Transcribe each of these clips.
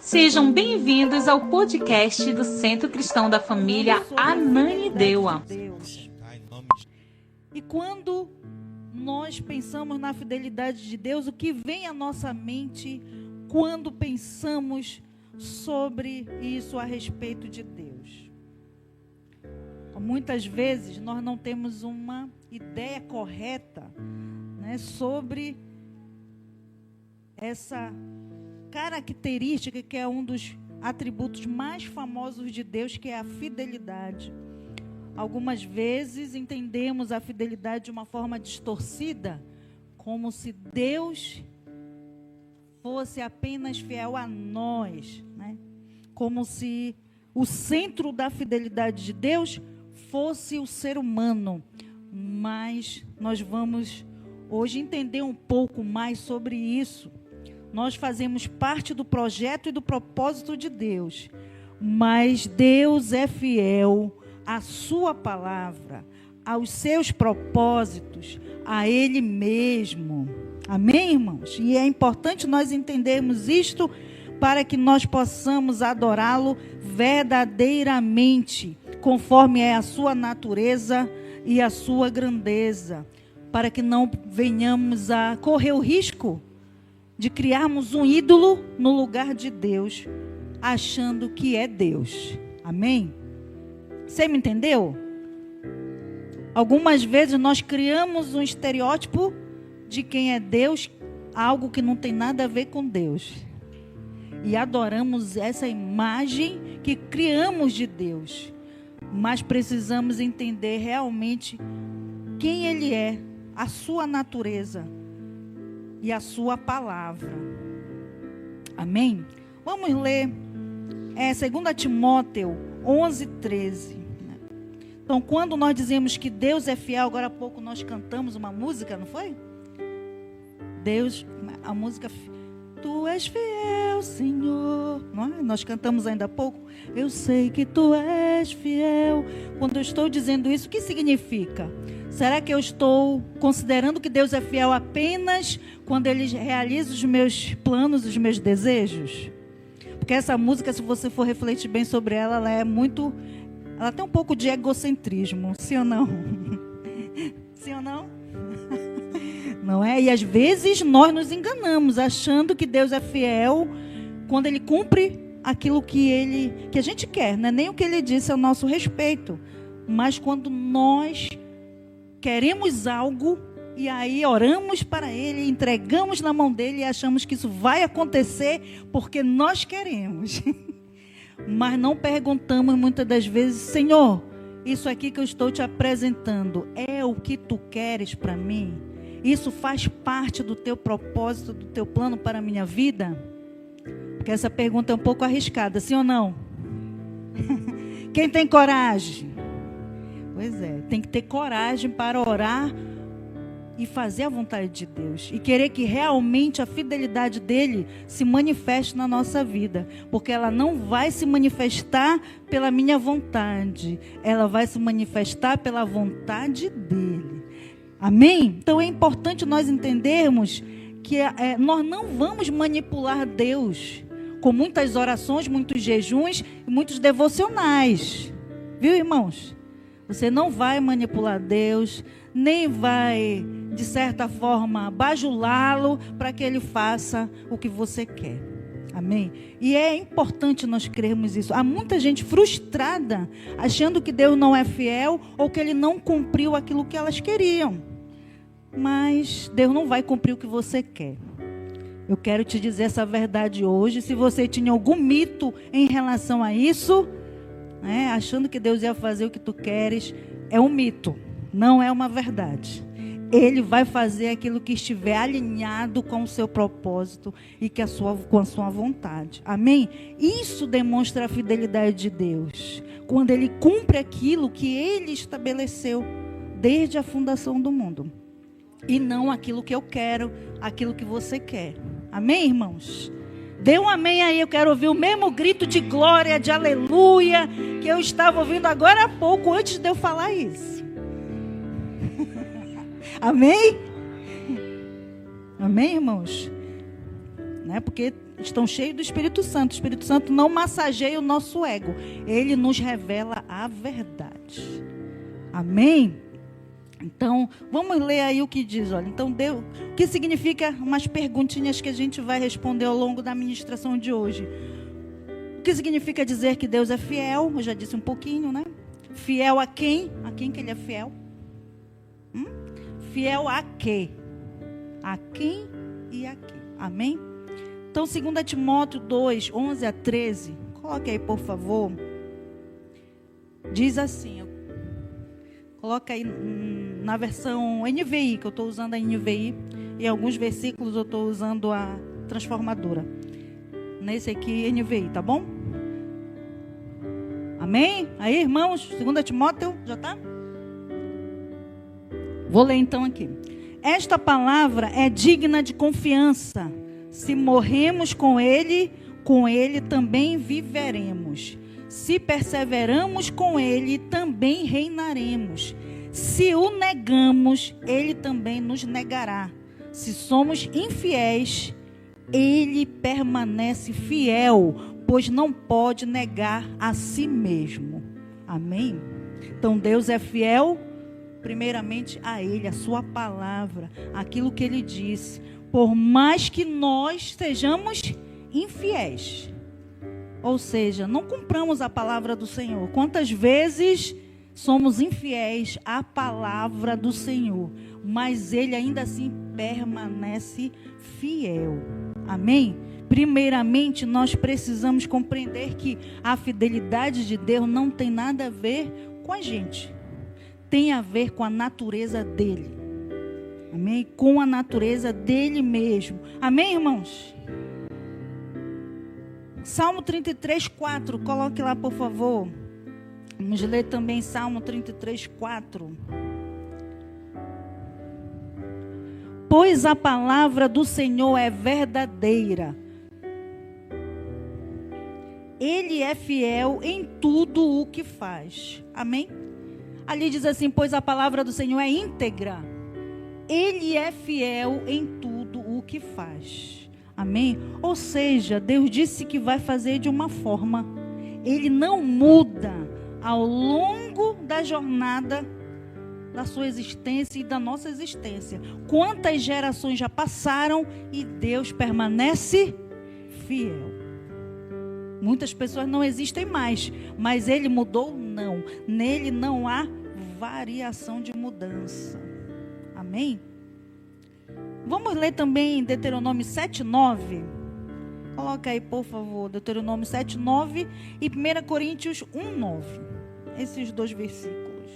Sejam bem-vindos ao podcast do Centro Cristão da Família Ananindeua. E quando nós pensamos na fidelidade de Deus, o que vem à nossa mente quando pensamos sobre isso a respeito de Deus? Muitas vezes nós não temos uma ideia correta, né, sobre essa característica que é um dos atributos mais famosos de Deus, que é a fidelidade. Algumas vezes entendemos a fidelidade de uma forma distorcida, como se Deus fosse apenas fiel a nós, né? Como se o centro da fidelidade de Deus fosse o ser humano. Mas nós vamos hoje entender um pouco mais sobre isso. Nós fazemos parte do projeto e do propósito de Deus, mas Deus é fiel à sua palavra, aos seus propósitos, a Ele mesmo. Amém, irmãos? E é importante nós entendermos isto para que nós possamos adorá-lo verdadeiramente, conforme é a sua natureza e a sua grandeza, para que não venhamos a correr o risco de criarmos um ídolo no lugar de Deus, achando que é Deus. Amém? Você me entendeu? Algumas vezes nós criamos um estereótipo de quem é Deus, algo que não tem nada a ver com Deus. E adoramos essa imagem que criamos de Deus. Mas precisamos entender realmente quem Ele é, a sua natureza e a sua palavra. Amém? Vamos ler 2 Timóteo 11:13. Então, quando nós dizemos que Deus é fiel, agora há pouco nós cantamos uma música, não foi? Deus, a música, Tu és fiel, Senhor. Não é? Nós cantamos ainda há pouco. Eu sei que Tu és fiel. Quando eu estou dizendo isso, o que significa? Será que eu estou considerando que Deus é fiel apenas quando Ele realiza os meus planos, os meus desejos? Porque essa música, se você for refletir bem sobre ela, ela tem um pouco de egocentrismo, sim ou não? Sim ou não? Não é? E às vezes nós nos enganamos, achando que Deus é fiel quando Ele cumpre aquilo que a gente quer, não é nem o que Ele disse ao nosso respeito, mas quando nós queremos algo e aí oramos para Ele, entregamos na mão dEle e achamos que isso vai acontecer porque nós queremos. Mas não perguntamos muitas das vezes: Senhor, isso aqui que eu estou te apresentando é o que Tu queres para mim? Isso faz parte do Teu propósito, do Teu plano para a minha vida? Porque essa pergunta é um pouco arriscada, sim ou não? Quem tem coragem? Pois é, tem que ter coragem para orar e fazer a vontade de Deus. E querer que realmente a fidelidade dEle se manifeste na nossa vida. Porque ela não vai se manifestar pela minha vontade. Ela vai se manifestar pela vontade dEle. Amém? Então é importante nós entendermos que nós não vamos manipular Deus com muitas orações, muitos jejuns e muitos devocionais. Viu, irmãos? Você não vai manipular Deus, nem vai, de certa forma, bajulá-lo para que Ele faça o que você quer. Amém? E é importante nós crermos isso. Há muita gente frustrada, achando que Deus não é fiel ou que Ele não cumpriu aquilo que elas queriam. Mas Deus não vai cumprir o que você quer. Eu quero te dizer essa verdade hoje. Se você tinha algum mito em relação a isso, achando que Deus ia fazer o que tu queres, é um mito, não é uma verdade. Ele vai fazer aquilo que estiver alinhado com o seu propósito e com a sua vontade. Amém? Isso demonstra a fidelidade de Deus, quando Ele cumpre aquilo que Ele estabeleceu desde a fundação do mundo, e não aquilo que eu quero, aquilo que você quer. Amém, irmãos? Dê um amém aí, eu quero ouvir o mesmo grito de glória, de aleluia, que eu estava ouvindo agora há pouco, antes de eu falar isso. Amém? Amém, irmãos? né? Porque estão cheios do Espírito Santo. O Espírito Santo não massageia o nosso ego. Ele nos revela a verdade. Amém? Então, vamos ler aí o que diz. Olha, então, Deus, o que significa umas perguntinhas que a gente vai responder ao longo da ministração de hoje. O que significa dizer que Deus é fiel? Eu já disse um pouquinho, né? Fiel a quem? A quem que ele é fiel? Fiel a quê? A quem e a quê? Amém? Então, 2 Timóteo 2, 11 a 13. Coloque aí, por favor. Diz assim. Coloca aí na versão NVI, que eu estou usando a NVI. E alguns versículos eu estou usando a transformadora. Nesse aqui, NVI, tá bom? Amém? Aí, irmãos, 2 Timóteo, já está? Vou ler então aqui. Esta palavra é digna de confiança. Se morremos com ele também viveremos. Se perseveramos com ele, também reinaremos. Se o negamos, ele também nos negará. Se somos infiéis, ele permanece fiel, pois não pode negar a si mesmo. Amém? Então Deus é fiel, primeiramente a ele, a sua palavra, aquilo que ele disse. Por mais que nós sejamos infiéis. Ou seja, não cumpramos a palavra do Senhor. Quantas vezes somos infiéis à palavra do Senhor, mas ele ainda assim permanece fiel. Amém? Primeiramente, nós precisamos compreender que a fidelidade de Deus não tem nada a ver com a gente. Tem a ver com a natureza dele. Amém? Com a natureza dele mesmo. Amém, irmãos? Salmo 33, 4. Coloque lá, por favor. Vamos ler também Salmo 33, 4. Pois a palavra do Senhor é verdadeira. Ele é fiel em tudo o que faz. Amém? Ali diz assim, pois a palavra do Senhor é íntegra. Ele é fiel em tudo o que faz. Amém? Ou seja, Deus disse que vai fazer de uma forma. Ele não muda ao longo da jornada da sua existência e da nossa existência. Quantas gerações já passaram e Deus permanece fiel. Muitas pessoas não existem mais, mas Ele mudou? Não. Nele não há variação de mudança. Amém? Vamos ler também Deuteronômio 7:9. Coloca aí, por favor, Deuteronômio 7:9 e 1 Coríntios 1:9. Esses dois versículos.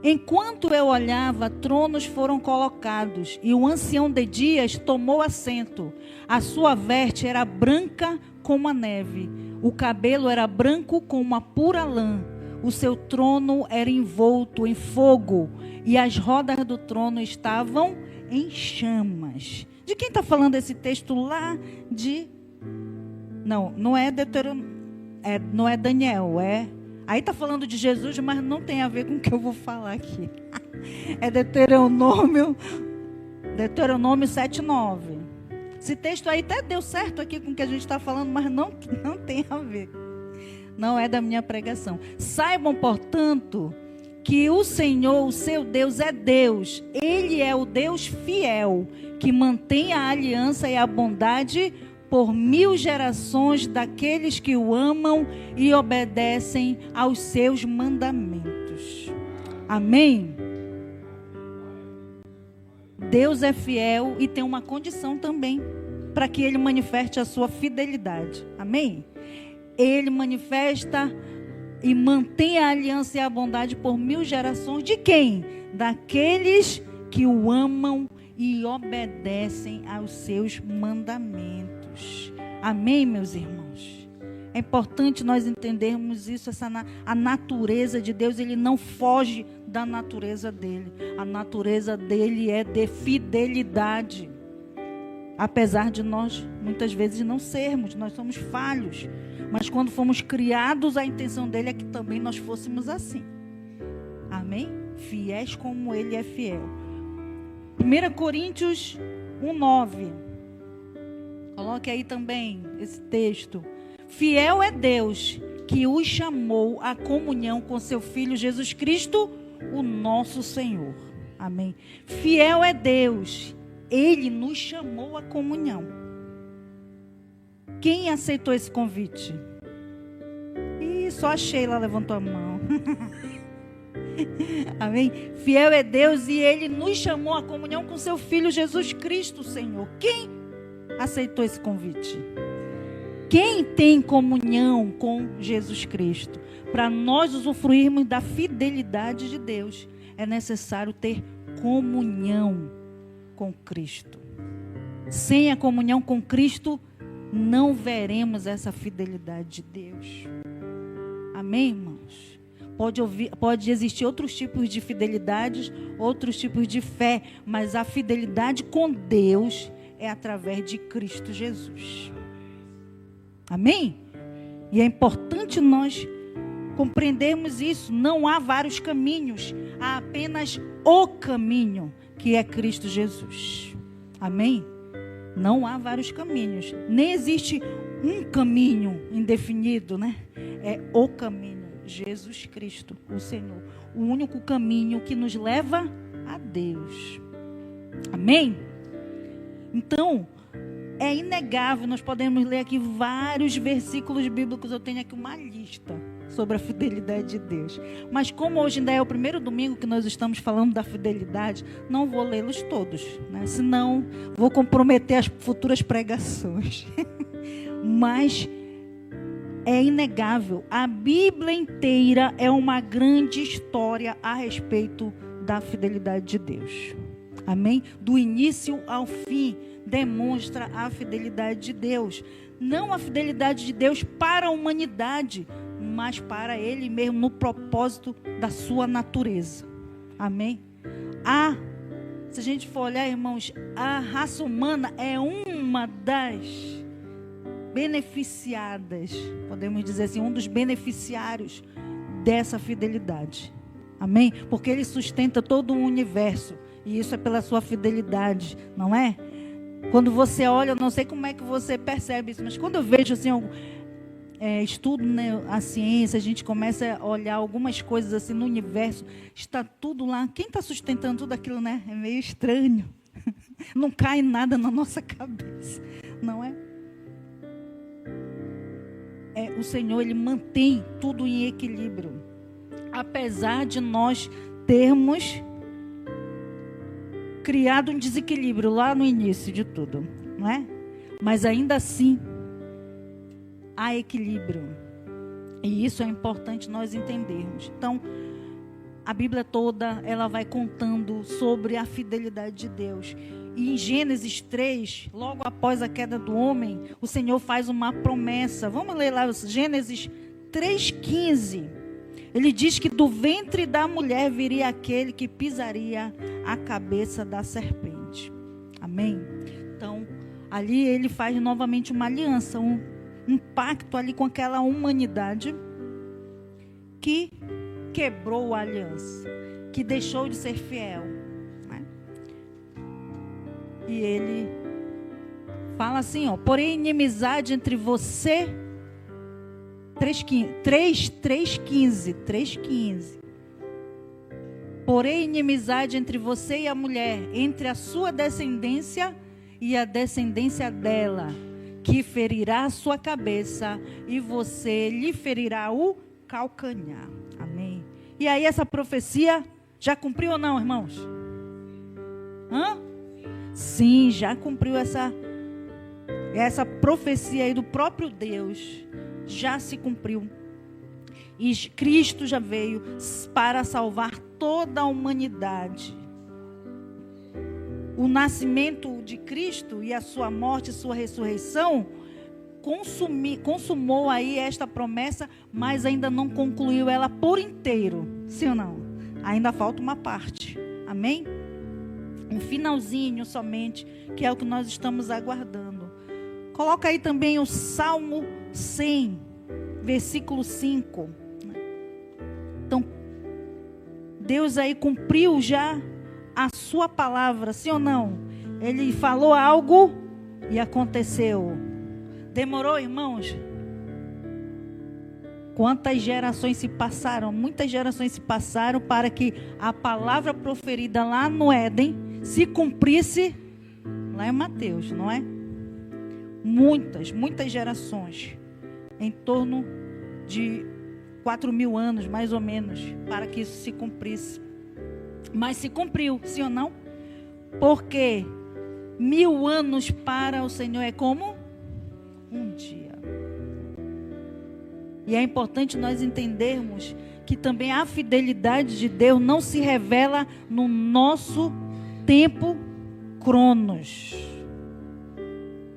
Enquanto eu olhava, tronos foram colocados, e o ancião de dias tomou assento. A sua veste era branca como a neve, o cabelo era branco como a pura lã. O seu trono era envolto em fogo, e as rodas do trono estavam em chamas. De quem está falando esse texto lá de... Não é Deuteronômio, não é Daniel, Aí está falando de Jesus, mas não tem a ver com o que eu vou falar aqui. É Deuteronômio 7:9. Esse texto aí até deu certo aqui com o que a gente está falando, mas não tem a ver. Não é da minha pregação. Saibam, portanto, que o Senhor, o seu Deus, é Deus. Ele é o Deus fiel, que mantém a aliança e a bondade por 1000 gerações daqueles que o amam e obedecem aos seus mandamentos. Amém? Deus é fiel e tem uma condição também para que Ele manifeste a sua fidelidade. Amém? Ele manifesta e mantém a aliança e a bondade por 1000 gerações de quem? Daqueles que o amam e obedecem aos seus mandamentos. Amém, meus irmãos? É importante nós entendermos isso, a natureza de Deus. Ele não foge da natureza dele. A natureza dele é de fidelidade. Apesar de nós, muitas vezes, não sermos, nós somos falhos. Mas quando fomos criados, a intenção dele é que também nós fôssemos assim. Amém? Fiéis como ele é fiel. 1 Coríntios 1:9. Coloque aí também esse texto. Fiel é Deus que os chamou à comunhão com seu Filho Jesus Cristo, o nosso Senhor. Amém. Fiel é Deus. Ele nos chamou à comunhão. Quem aceitou esse convite? Ih, só a Sheila levantou a mão. Amém. Fiel é Deus e Ele nos chamou à comunhão com seu Filho Jesus Cristo, Senhor. Quem aceitou esse convite? Quem tem comunhão com Jesus Cristo? Para nós usufruirmos da fidelidade de Deus, é necessário ter comunhão com Cristo. Sem a comunhão com Cristo, não veremos essa fidelidade de Deus. Amém, irmãos? Pode existir outros tipos de fidelidades, outros tipos de fé, mas a fidelidade com Deus é através de Cristo Jesus. Amém? E é importante nós compreendermos isso. Não há vários caminhos, há apenas o caminho, que é Cristo Jesus. Amém? Não há vários caminhos. Nem existe um caminho indefinido, né? É o caminho, Jesus Cristo, o Senhor. O único caminho que nos leva a Deus. Amém? Então, é inegável, nós podemos ler aqui vários versículos bíblicos, eu tenho aqui uma lista sobre a fidelidade de Deus. Mas como hoje ainda é o primeiro domingo que nós estamos falando da fidelidade, não vou lê-los todos, né? Senão vou comprometer as futuras pregações. Mas é inegável, a Bíblia inteira é uma grande história a respeito da fidelidade de Deus. Amém? Do início ao fim, demonstra a fidelidade de Deus. Não a fidelidade de Deus para a humanidade, mas para Ele mesmo, no propósito da sua natureza. Amém? Se a gente for olhar, irmãos, a raça humana é uma das beneficiadas, podemos dizer assim, um dos beneficiários dessa fidelidade. Amém? Porque Ele sustenta todo o universo. E isso é pela sua fidelidade, não é? Quando você olha, eu não sei como é que você percebe isso, mas quando eu vejo assim, estudo, né, a ciência, a gente começa a olhar algumas coisas assim no universo, está tudo lá. Quem está sustentando tudo aquilo, né? É meio estranho. Não cai nada na nossa cabeça, não é? O Senhor, Ele mantém tudo em equilíbrio. Apesar de nós termos criado um desequilíbrio lá no início de tudo, não é? Mas ainda assim há equilíbrio. E isso é importante nós entendermos. Então, a Bíblia toda, ela vai contando sobre a fidelidade de Deus. E em Gênesis 3, logo após a queda do homem, o Senhor faz uma promessa. Vamos ler lá Gênesis 3,15. Ele diz que do ventre da mulher viria aquele que pisaria a cabeça da serpente. Amém? Então, ali ele faz novamente uma aliança, um pacto ali com aquela humanidade que quebrou a aliança, que deixou de ser fiel. Né? E ele fala assim, porém inimizade entre você... 3,15. Porém, inimizade entre você e a mulher, entre a sua descendência e a descendência dela, que ferirá a sua cabeça e você lhe ferirá o calcanhar. Amém. E aí essa profecia já cumpriu ou não, irmãos? Sim, já cumpriu essa profecia aí do próprio Deus. Já se cumpriu. E Cristo já veio para salvar toda a humanidade. O nascimento de Cristo e a sua morte e sua ressurreição consumou aí esta promessa, mas ainda não concluiu ela por inteiro. Sim ou não? Ainda falta uma parte. Amém? Um finalzinho somente, que é o que nós estamos aguardando. Coloca aí também o Salmo 100, versículo 5. Então, Deus aí cumpriu já a sua palavra, sim ou não? Ele falou algo E aconteceu. Demorou, irmãos? Quantas gerações se passaram? Muitas gerações se passaram para que a palavra proferida lá no Éden se cumprisse lá em Mateus, não é? Muitas gerações. Em torno de 4.000 anos, mais ou menos, para que isso se cumprisse. Mas se cumpriu, sim ou não? Porque 1.000 anos para o Senhor é como um dia. E é importante nós entendermos que também a fidelidade de Deus não se revela no nosso tempo cronos,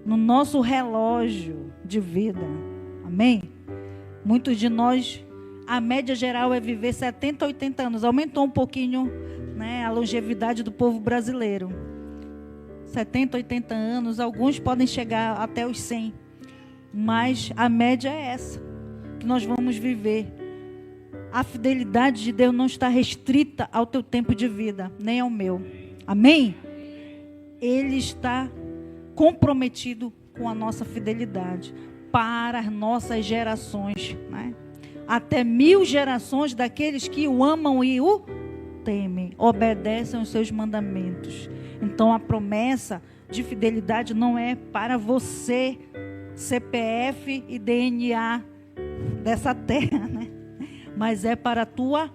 no nosso relógio de vida. Amém? Muitos de nós, a média geral é viver 70, 80 anos. Aumentou um pouquinho, né, a longevidade do povo brasileiro. 70, 80 anos, alguns podem chegar até os 100. Mas a média é essa, que nós vamos viver. A fidelidade de Deus não está restrita ao teu tempo de vida, nem ao meu. Amém? Ele está comprometido com a nossa fidelidade para as nossas gerações, né? Até 1.000 gerações daqueles que o amam e o temem, obedecem aos seus mandamentos. Então a promessa de fidelidade não é para você, CPF e DNA dessa terra, né? Mas é para a tua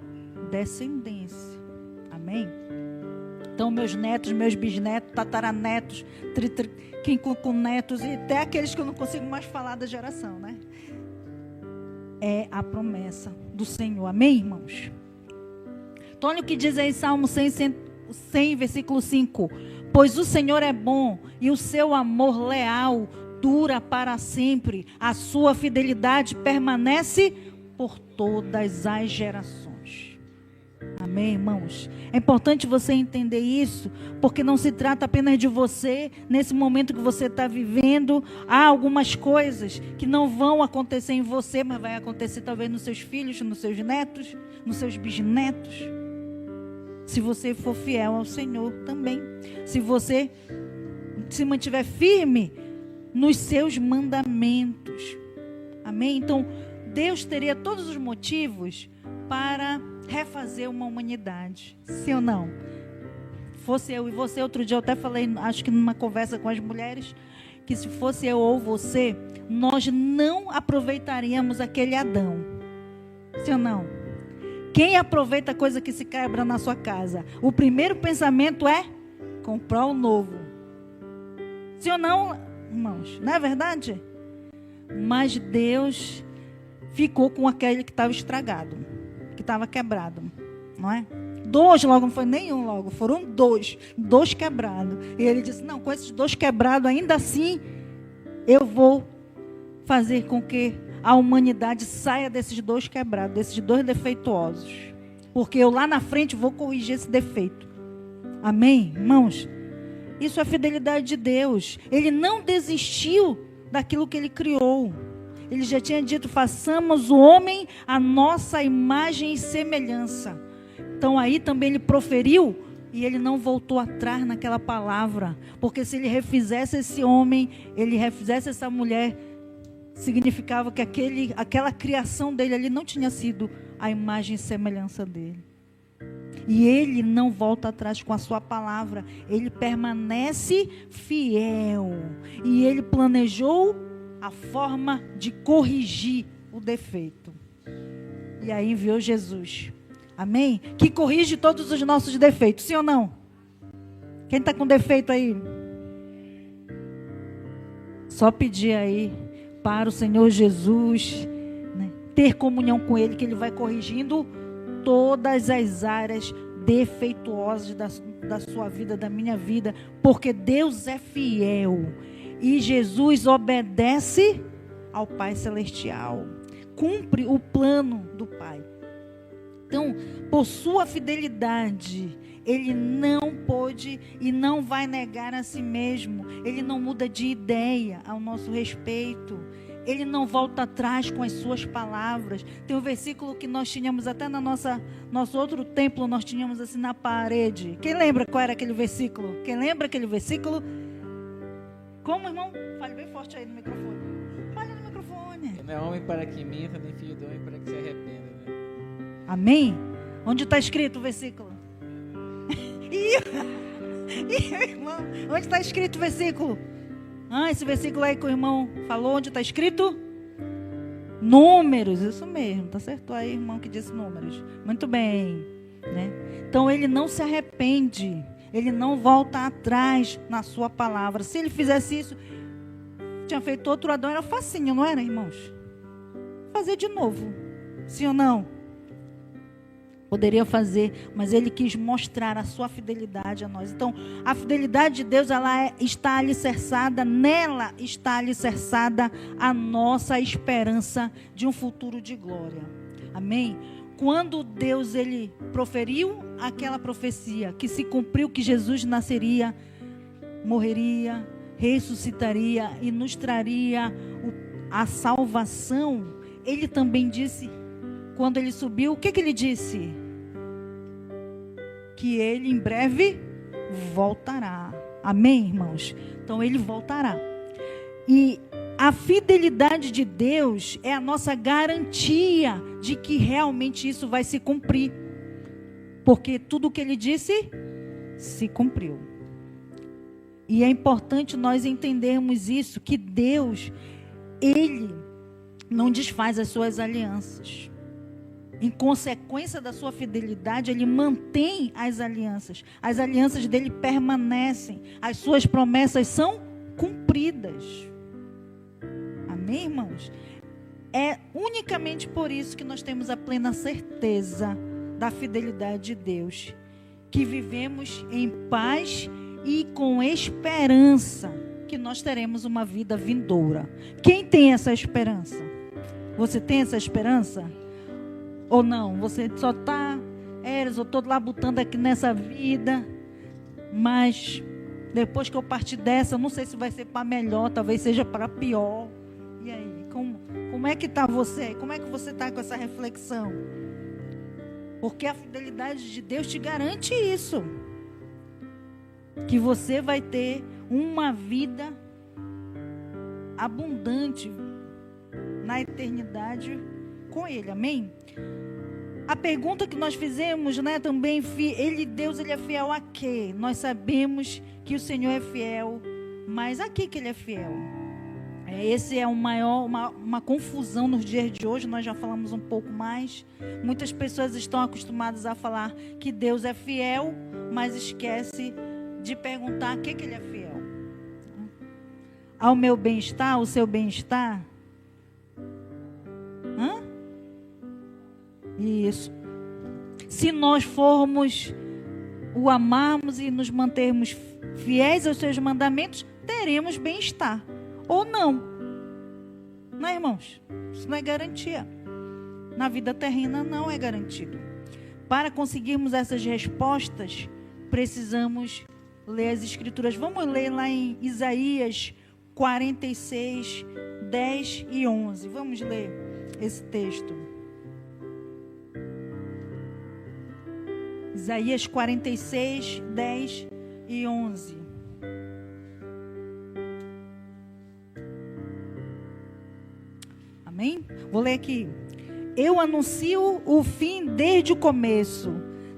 descendência. Amém? Então meus netos, meus bisnetos, tataranetos, quincunetos e até aqueles que eu não consigo mais falar da geração, né? É a promessa do Senhor. Amém, irmãos? Então olha o que diz aí Salmo 100, versículo 5. Pois o Senhor é bom e o seu amor leal dura para sempre. A sua fidelidade permanece por todas as gerações. Amém, irmãos? É importante você entender isso, porque não se trata apenas de você, nesse momento que você está vivendo. Há algumas coisas que não vão acontecer em você, mas vai acontecer talvez nos seus filhos, nos seus netos, nos seus bisnetos. Se você for fiel ao Senhor também. Se você se mantiver firme nos seus mandamentos. Amém? Então, Deus teria todos os motivos para refazer uma humanidade. Sim ou não? Fosse eu e você, outro dia eu até falei, acho que numa conversa com as mulheres, que se fosse eu ou você, nós não aproveitaríamos aquele Adão. Sim ou não? Quem aproveita a coisa que se quebra na sua casa? O primeiro pensamento é comprar um novo. Sim ou não, irmãos? Não é verdade? Mas Deus ficou com aquele que estava estragado, que estava quebrado, não é? 2 logo, não foi nenhum logo, foram 2 quebrados. E ele disse, não, com esses 2 quebrados, ainda assim, eu vou fazer com que a humanidade saia desses 2 quebrados, desses 2 defeituosos. Porque eu lá na frente vou corrigir esse defeito. Amém, irmãos? Isso é fidelidade de Deus. Ele não desistiu daquilo que ele criou. Ele já tinha dito, façamos o homem a nossa imagem e semelhança. Então aí também ele proferiu e ele não voltou atrás naquela palavra. Porque se ele refizesse esse homem, ele refizesse essa mulher, significava que aquela criação dele ali não tinha sido a imagem e semelhança dele. E ele não volta atrás com a sua palavra. Ele permanece fiel. E ele planejou a forma de corrigir o defeito. E aí enviou Jesus. Amém? Que corrige todos os nossos defeitos. Sim ou não? Quem está com defeito aí? Só pedir aí para o Senhor Jesus, né, ter comunhão com Ele, que Ele vai corrigindo todas as áreas defeituosas da sua vida, da minha vida, porque Deus é fiel e Jesus obedece ao Pai Celestial, cumpre o plano do Pai. Então, por sua fidelidade, Ele não pôde e não vai negar a si mesmo. Ele não muda de ideia ao nosso respeito. Ele não volta atrás com as suas palavras. Tem um versículo que nós tínhamos até na nosso outro templo, nós tínhamos assim na parede. Quem lembra qual era aquele versículo? Quem lembra aquele versículo? Como, irmão? Fale bem forte aí no microfone. Fale no microfone. Não é homem para que minta, nem filho do homem para que se arrependa, né? Amém? Onde está escrito o versículo? Irmão, onde está escrito o versículo? Esse versículo aí que o irmão falou, onde está escrito? Números, isso mesmo, tá certo aí, irmão, que disse números. Muito bem, né? Então ele não se arrepende, ele não volta atrás na sua palavra. Se ele fizesse isso, tinha feito outro Adão, era facinho, não era, irmãos? Fazer de novo, sim ou não? Poderia fazer, mas ele quis mostrar a sua fidelidade a nós. Então, a fidelidade de Deus, está alicerçada, nela está alicerçada a nossa esperança de um futuro de glória. Amém? Quando Deus, ele proferiu aquela profecia, que se cumpriu, que Jesus nasceria, morreria, ressuscitaria e nos traria a salvação, ele também disse, quando ele subiu, o que ele disse? Que ele em breve voltará. Amém, irmãos? Então ele voltará. E a fidelidade de Deus é a nossa garantia de que realmente isso vai se cumprir. Porque tudo o que ele disse se cumpriu. E é importante nós entendermos isso, que Deus, ele não desfaz as suas alianças. Em consequência da sua fidelidade, ele mantém as alianças. As alianças dele permanecem. As suas promessas são cumpridas. Amém, irmãos? É unicamente por isso que nós temos a plena certeza da fidelidade de Deus. Que vivemos em paz e com esperança que nós teremos uma vida vindoura. Quem tem essa esperança? Você tem essa esperança? Ou não? Você só está, eu estou labutando aqui nessa vida, mas depois que eu partir dessa, não sei se vai ser para melhor, talvez seja para pior. E aí, como é que está você? Como é que você está com essa reflexão? Porque a fidelidade de Deus te garante isso, que você vai ter uma vida abundante na eternidade com Ele, amém? A pergunta que nós fizemos, né, também, Deus, ele é fiel a quê? Nós sabemos que o Senhor é fiel, mas a que ele é fiel? Esse é uma confusão nos dias de hoje, nós já falamos um pouco mais. Muitas pessoas estão acostumadas a falar que Deus é fiel, mas esquece de perguntar a que ele é fiel. Ao meu bem-estar, ao seu bem-estar? Isso. Se nós formos o amarmos e nos mantermos fiéis aos seus mandamentos, teremos bem-estar. Ou não. Não é, irmãos? Isso não é garantia. Na vida terrena não é garantido. Para conseguirmos essas respostas, precisamos ler as Escrituras. Vamos ler lá em Isaías 46, 10 e 11. Vamos ler esse texto. Isaías 46, 10 e 11. Amém? Vou ler aqui. Eu anuncio o fim desde o começo,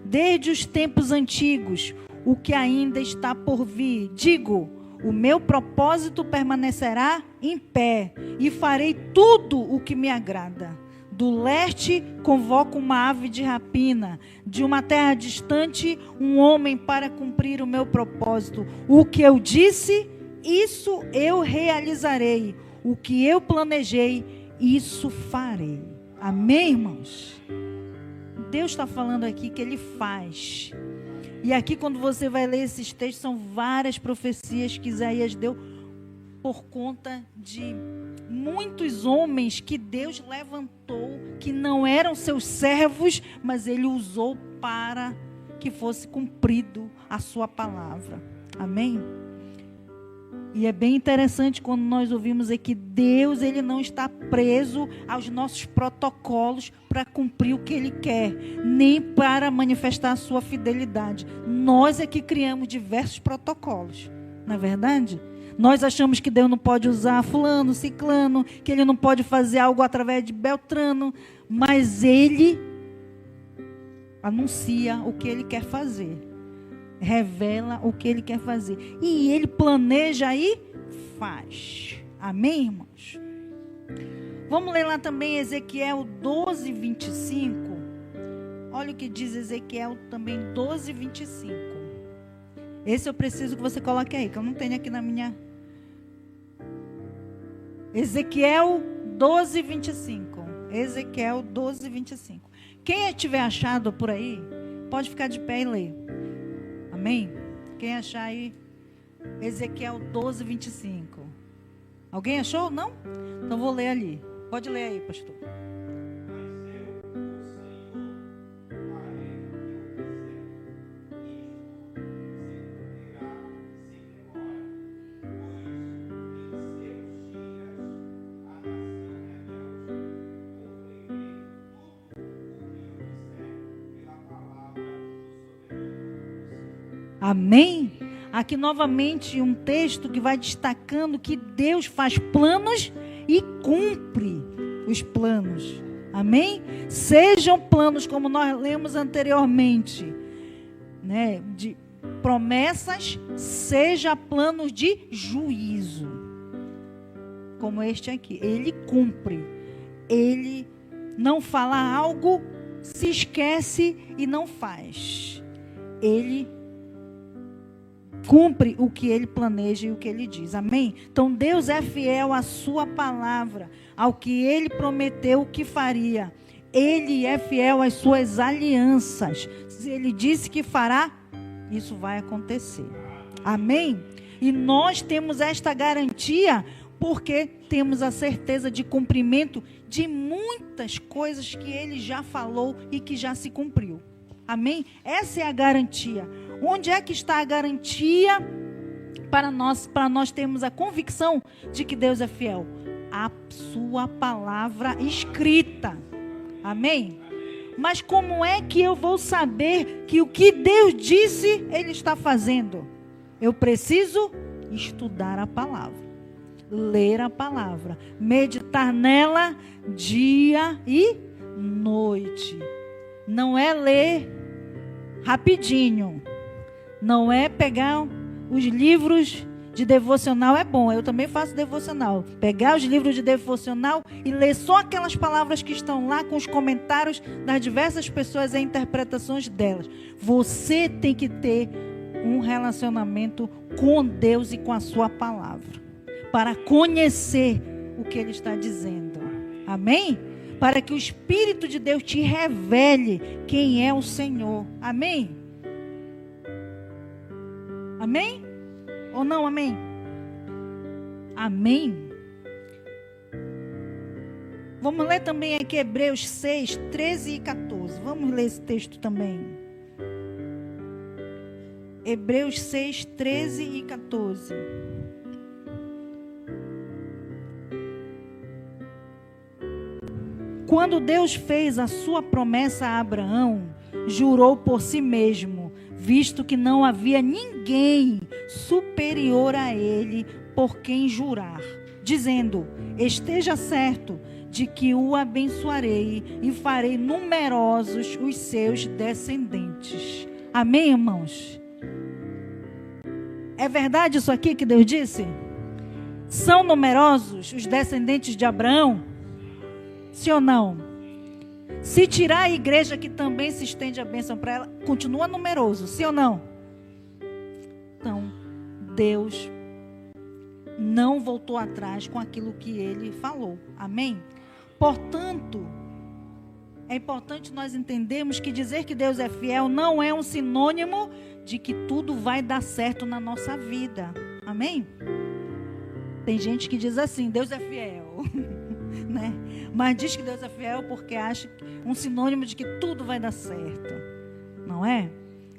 desde os tempos antigos, o que ainda está por vir. Digo, o meu propósito permanecerá em pé e farei tudo o que me agrada. Do leste convoco uma ave de rapina, de uma terra distante um homem para cumprir o meu propósito. O que eu disse, isso eu realizarei. O que eu planejei, isso farei. Amém, irmãos? Deus está falando aqui que Ele faz. E aqui quando você vai ler esses textos, são várias profecias que Isaías deu por conta de muitos homens que Deus levantou, que não eram seus servos, mas Ele usou para que fosse cumprido a sua palavra. Amém? E é bem interessante quando nós ouvimos aqui, Deus, Ele não está preso aos nossos protocolos para cumprir o que Ele quer, nem para manifestar a sua fidelidade. Nós é que criamos diversos protocolos, não é verdade? Nós achamos que Deus não pode usar fulano, ciclano, que Ele não pode fazer algo através de Beltrano, mas Ele anuncia o que Ele quer fazer, revela o que Ele quer fazer, e Ele planeja e faz. Amém, irmãos? Vamos ler lá também Ezequiel 12, 25. Olha o que diz Ezequiel também 12, 25. Esse eu preciso que você coloque aí, que eu não tenho aqui na minha... Ezequiel 12, 25. Ezequiel 12, 25. Quem tiver achado por aí, pode ficar de pé e ler. Amém? Quem achar aí, Ezequiel 12, 25. Alguém achou? Não? Então vou ler ali. Pode ler aí, pastor. Amém? Aqui novamente um texto que vai destacando que Deus faz planos e cumpre os planos. Amém? Sejam planos como nós lemos anteriormente, né, de promessas, seja planos de juízo. Como este aqui, Ele cumpre. Ele não fala algo, se esquece e não faz. Ele cumpre o que Ele planeja e o que Ele diz. Amém? Então Deus é fiel à sua palavra, ao que Ele prometeu que faria. Ele é fiel às suas alianças. Se Ele disse que fará, isso vai acontecer. Amém? E nós temos esta garantia porque temos a certeza de cumprimento de muitas coisas que Ele já falou e que já se cumpriu. Amém? Essa é a garantia. Onde é que está a garantia para nós termos a convicção de que Deus é fiel? A sua palavra escrita. Amém? Mas como é que eu vou saber que o que Deus disse, Ele está fazendo? Eu preciso estudar a palavra, ler a palavra, meditar nela dia e noite. Não é ler rapidinho. Não é pegar os livros de devocional, é bom, eu também faço devocional. Pegar os livros de devocional e ler só aquelas palavras que estão lá com os comentários das diversas pessoas e interpretações delas. Você tem que ter um relacionamento com Deus e com a sua palavra, para conhecer o que Ele está dizendo. Amém? Para que o Espírito de Deus te revele quem é o Senhor. Amém? Amém? Ou não amém? Amém? Vamos ler também aqui Hebreus 6, 13 e 14. Vamos ler esse texto também. Hebreus 6, 13 e 14. Quando Deus fez a sua promessa a Abraão, jurou por si mesmo, visto que não havia ninguém superior a ele por quem jurar, dizendo: esteja certo de que o abençoarei e farei numerosos os seus descendentes. Amém, irmãos? É verdade isso aqui que Deus disse? São numerosos os descendentes de Abraão? Sim ou não? Se tirar a igreja que também se estende a bênção para ela, continua numeroso, sim ou não? Então, Deus não voltou atrás com aquilo que Ele falou. Amém? Portanto, é importante nós entendermos que dizer que Deus é fiel não é um sinônimo de que tudo vai dar certo na nossa vida. Amém? Tem gente que diz assim: Deus é fiel. Né? Mas diz que Deus é fiel porque acha um sinônimo de que tudo vai dar certo. Não é?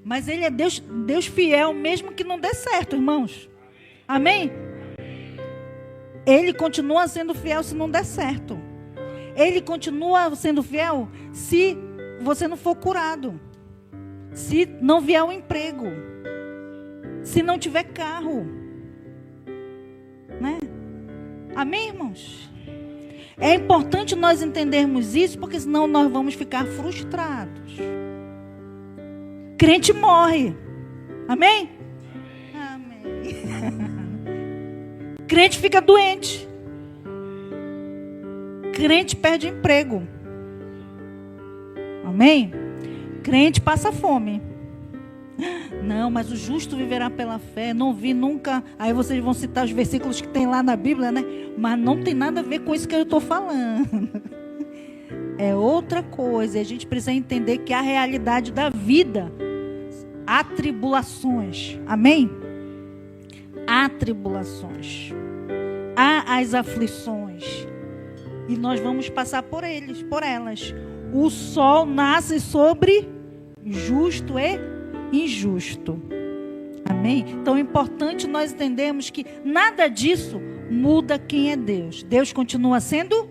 Mas Ele é Deus fiel mesmo que não dê certo, irmãos. Amém? Ele continua sendo fiel se não der certo. Ele continua sendo fiel se você não for curado, se não vier um emprego, se não tiver carro. Amém, irmãos? É importante nós entendermos isso, porque senão nós vamos ficar frustrados. Crente morre. Amém? Amém. Crente fica doente. Crente perde emprego. Amém? Crente passa fome. Não, mas o justo viverá pela fé. Não vi nunca. Aí vocês vão citar os versículos que tem lá na Bíblia, né? Mas não tem nada a ver com isso que eu estou falando. É outra coisa. A gente precisa entender que a realidade da vida, há tribulações. Amém? Há tribulações. Há as aflições. E nós vamos passar por elas. O sol nasce sobre justo e injusto. Amém? Então é importante nós entendermos que nada disso muda quem é Deus. Deus continua sendo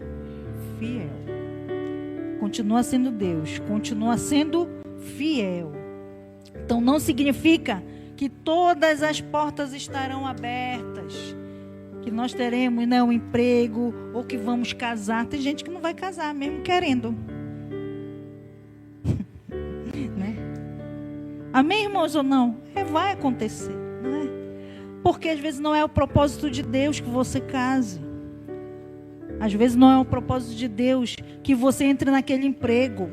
fiel. Continua sendo Deus. Continua sendo fiel. Então não significa que todas as portas estarão abertas, que nós teremos, né, um emprego, ou que vamos casar. Tem gente que não vai casar mesmo querendo. Né? Amém, irmãos, ou não? Vai acontecer, não é? Porque às vezes não é o propósito de Deus que você case. Às vezes não é o propósito de Deus que você entre naquele emprego.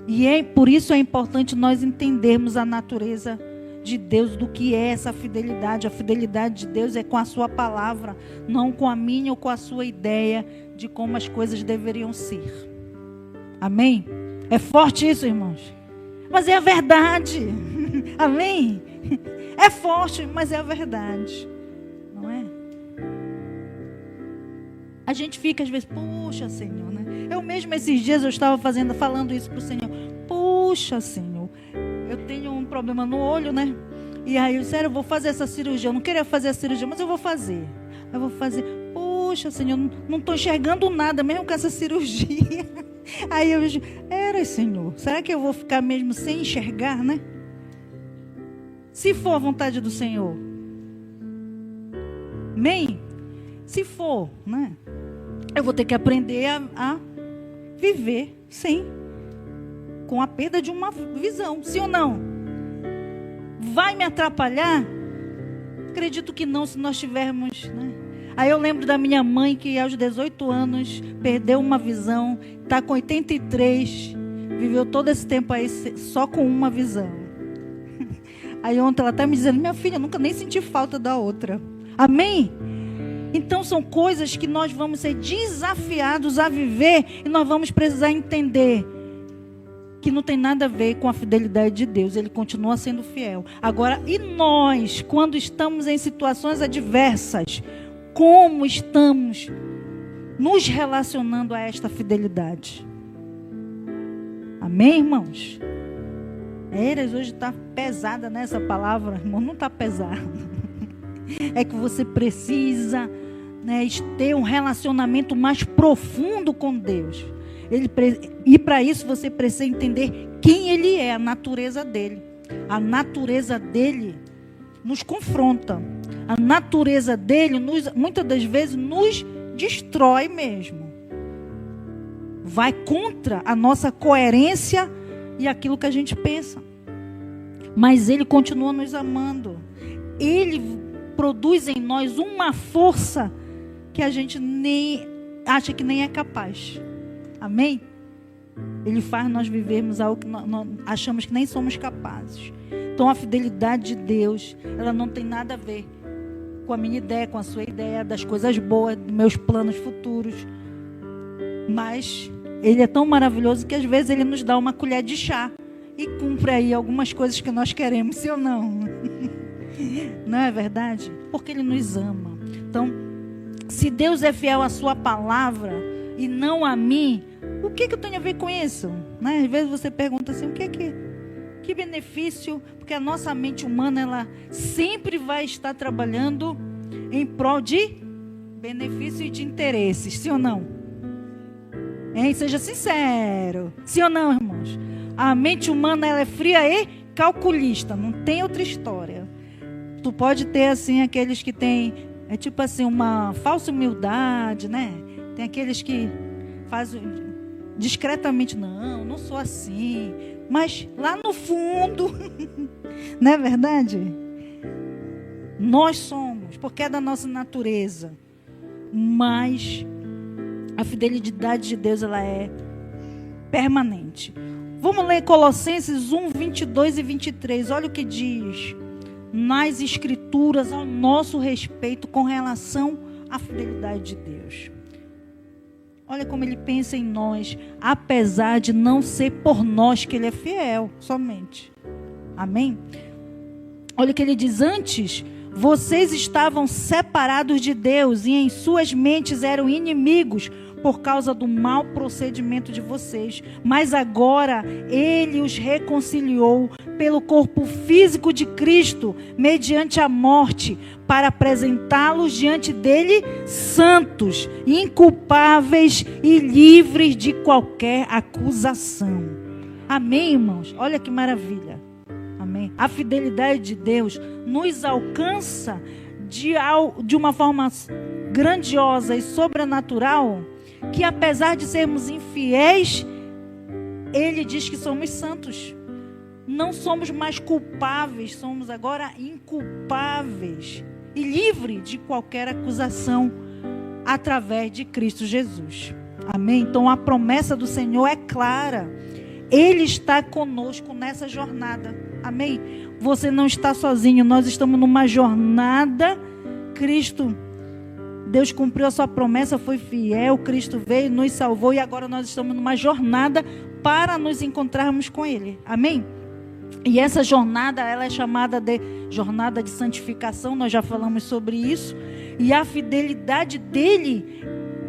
E por isso é importante nós entendermos a natureza de Deus, do que é essa fidelidade. A fidelidade de Deus é com a sua palavra, não com a minha ou com a sua ideia de como as coisas deveriam ser. Amém? É forte isso, irmãos? Mas é a verdade. Amém? É forte, mas é a verdade. Não é? A gente fica às vezes, puxa, Senhor, né? Eu mesmo esses dias eu estava falando isso para o Senhor. Puxa, Senhor, eu tenho um problema no olho, né? E aí eu disse, eu vou fazer essa cirurgia. Eu não queria fazer a cirurgia, mas eu vou fazer. Eu vou fazer. Puxa, Senhor, não estou enxergando nada, mesmo com essa cirurgia. Aí eu digo, Senhor, será que eu vou ficar mesmo sem enxergar, né? Se for a vontade do Senhor. Amém? Se for, né? Eu vou ter que aprender a viver, sim, com a perda de uma visão, sim ou não? Vai me atrapalhar? Acredito que não, se nós tivermos, né? Aí eu lembro da minha mãe que aos 18 anos perdeu uma visão, está com 83, viveu todo esse tempo aí só com uma visão. Aí ontem ela está me dizendo, minha filha, eu nunca nem senti falta da outra. Amém? Então são coisas que nós vamos ser desafiados a viver e nós vamos precisar entender que não tem nada a ver com a fidelidade de Deus. Ele continua sendo fiel. Agora, e nós, quando estamos em situações adversas, como estamos nos relacionando a esta fidelidade? Amém, irmãos? Eras hoje está pesada nessa palavra, irmão, não está pesado. É que você precisa, né, ter um relacionamento mais profundo com Deus. E para isso você precisa entender quem Ele é, a natureza dEle. A natureza dEle nos confronta. A natureza dEle, muitas das vezes, nos destrói mesmo. Vai contra a nossa coerência e aquilo que a gente pensa. Mas Ele continua nos amando. Ele produz em nós uma força que a gente nem acha que nem é capaz. Amém? Ele faz nós vivermos algo que nós achamos que nem somos capazes. Então a fidelidade de Deus, ela não tem nada a ver com a minha ideia, com a sua ideia, das coisas boas, dos meus planos futuros. Mas Ele é tão maravilhoso que às vezes Ele nos dá uma colher de chá e cumpre aí algumas coisas que nós queremos, sim ou não? Não é verdade? Porque Ele nos ama. Então, se Deus é fiel à sua palavra e não a mim, o que eu tenho a ver com isso? Né? Às vezes você pergunta assim, que benefício? Porque a nossa mente humana, ela sempre vai estar trabalhando em prol de benefício e de interesses, sim ou não? Seja sincero, sim ou não, irmãos? A mente humana, ela é fria e calculista, não tem outra história. Tu pode ter assim aqueles que têm É tipo assim, uma falsa humildade, né? Tem aqueles que fazem discretamente, não sou assim. Mas lá no fundo, não é verdade? Nós somos, porque é da nossa natureza. Mas a fidelidade de Deus, ela é permanente. Vamos ler Colossenses 1, 22 e 23. Olha o que diz nas Escrituras ao nosso respeito com relação à fidelidade de Deus. Olha como ele pensa em nós, apesar de não ser por nós que ele é fiel, somente. Amém? Olha o que ele diz: antes, vocês estavam separados de Deus e em suas mentes eram inimigos por causa do mau procedimento de vocês. Mas agora ele os reconciliou pelo corpo físico de Cristo, mediante a morte, para apresentá-los diante dele santos, inculpáveis e livres de qualquer acusação. Amém, irmãos? Olha que maravilha. Amém. A fidelidade de Deus nos alcança de uma forma grandiosa e sobrenatural, que apesar de sermos infiéis, ele diz que somos santos. Não somos mais culpáveis, somos agora inculpáveis e livres de qualquer acusação através de Cristo Jesus. Amém? Então a promessa do Senhor é clara. Ele está conosco nessa jornada. Amém? Você não está sozinho, nós estamos numa jornada. Deus cumpriu a sua promessa, foi fiel, Cristo veio, nos salvou e agora nós estamos numa jornada para nos encontrarmos com Ele. Amém? E essa jornada, ela é chamada de jornada de santificação, nós já falamos sobre isso. E a fidelidade dele,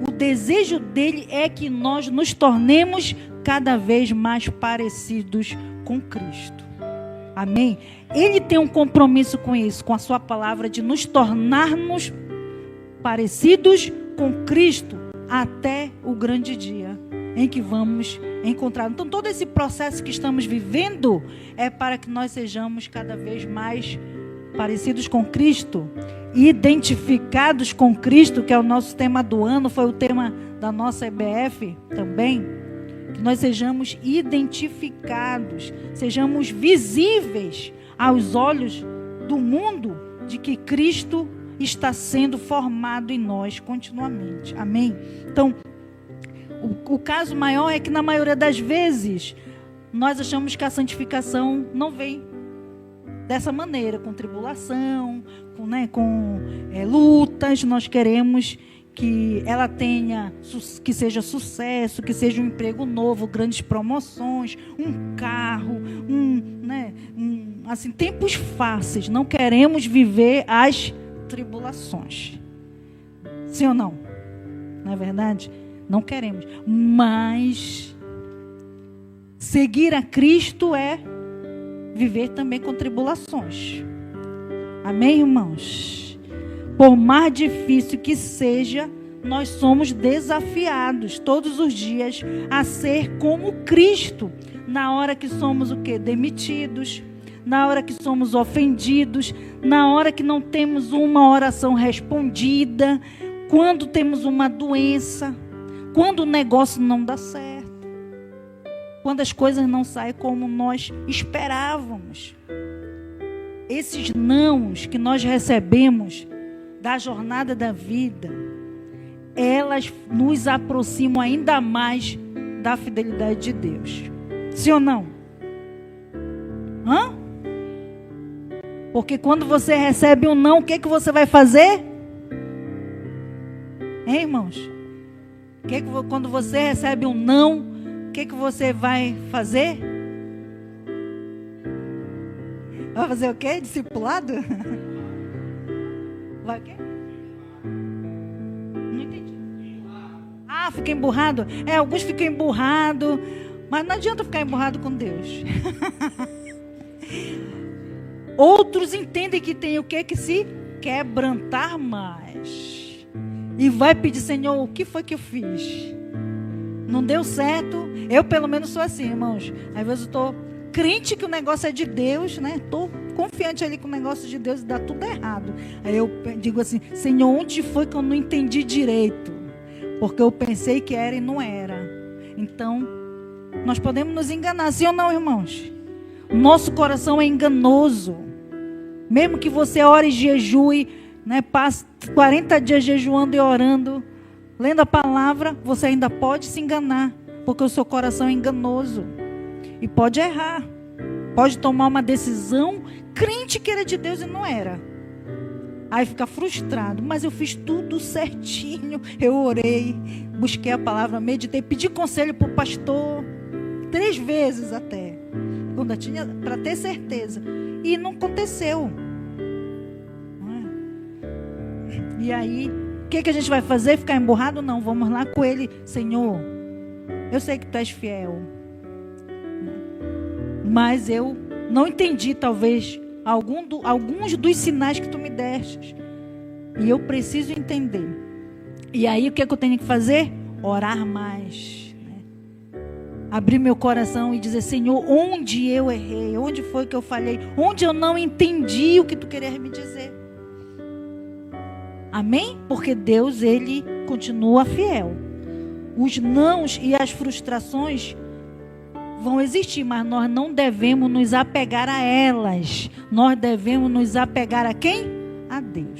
o desejo dele é que nós nos tornemos cada vez mais parecidos com Cristo. Amém? Ele tem um compromisso com isso, com a sua palavra, de nos tornarmos parecidos com Cristo até o grande dia em que vamos encontrar. Então todo esse processo que estamos vivendo é para que nós sejamos cada vez mais parecidos com Cristo, identificados com Cristo, que é o nosso tema do ano, foi o tema da nossa EBF também, que nós sejamos identificados, sejamos visíveis aos olhos do mundo de que Cristo está sendo formado em nós continuamente. Amém? Então, o caso maior é que na maioria das vezes nós achamos que a santificação não vem dessa maneira, com tribulação, com lutas. Nós queremos que ela tenha, que seja sucesso, que seja um emprego novo, grandes promoções, um carro, assim, tempos fáceis. Não queremos viver as tribulações. Sim ou não? Não é verdade? Não queremos. Mas seguir a Cristo é viver também com tribulações. Amém, irmãos? Por mais difícil que seja, nós somos desafiados todos os dias a ser como Cristo. Na hora que somos o quê? Demitidos. Na hora que somos ofendidos, na hora que não temos uma oração respondida, quando temos uma doença, quando o negócio não dá certo, quando as coisas não saem como nós esperávamos. Esses nãos que nós recebemos da jornada da vida, elas nos aproximam ainda mais da fidelidade de Deus. Sim ou não? Porque quando você recebe um não, o que você vai fazer? Hein, irmãos? Quando você recebe um não, o que você vai fazer? Vai fazer o quê? Discipulado? Vai o quê? Não entendi. Fica emburrado? Alguns ficam emburrados, mas não adianta ficar emburrado com Deus. Outros entendem que tem o quê? Que se quebrantar mais. E vai pedir: Senhor, o que foi que eu fiz? Não deu certo. Eu pelo menos sou assim, irmãos. Às vezes eu estou crente que o negócio é de Deus, né? Estou confiante ali que o negócio de Deus dá tudo errado. Aí eu digo assim, Senhor, onde foi que eu não entendi direito? Porque eu pensei que era e não era. Então, nós podemos nos enganar, sim ou não, irmãos? Nosso coração é enganoso. Mesmo que você ore e jejue, né, passe 40 dias jejuando e orando, lendo a palavra, você ainda pode se enganar, porque o seu coração é enganoso. E pode errar. Pode tomar uma decisão crente que era de Deus e não era. Aí fica frustrado. Mas eu fiz tudo certinho. Eu orei, busquei a palavra, meditei, pedi conselho para o pastor 3 vezes até. Quando eu tinha, para ter certeza. E não aconteceu. Não é? E aí, o que a gente vai fazer? Ficar emburrado? Não, vamos lá com ele. Senhor, eu sei que tu és fiel. Mas eu não entendi, talvez, alguns dos sinais que tu me deste. E eu preciso entender. E aí, o que eu tenho que fazer? Orar mais. Né? Abrir meu coração e dizer, Senhor, onde eu errei? Onde foi que eu falhei? Onde eu não entendi o que tu querias me dizer? Amém? Porque Deus, Ele continua fiel. Os nãos e as frustrações vão existir, mas nós não devemos nos apegar a elas. Nós devemos nos apegar a quem? A Deus.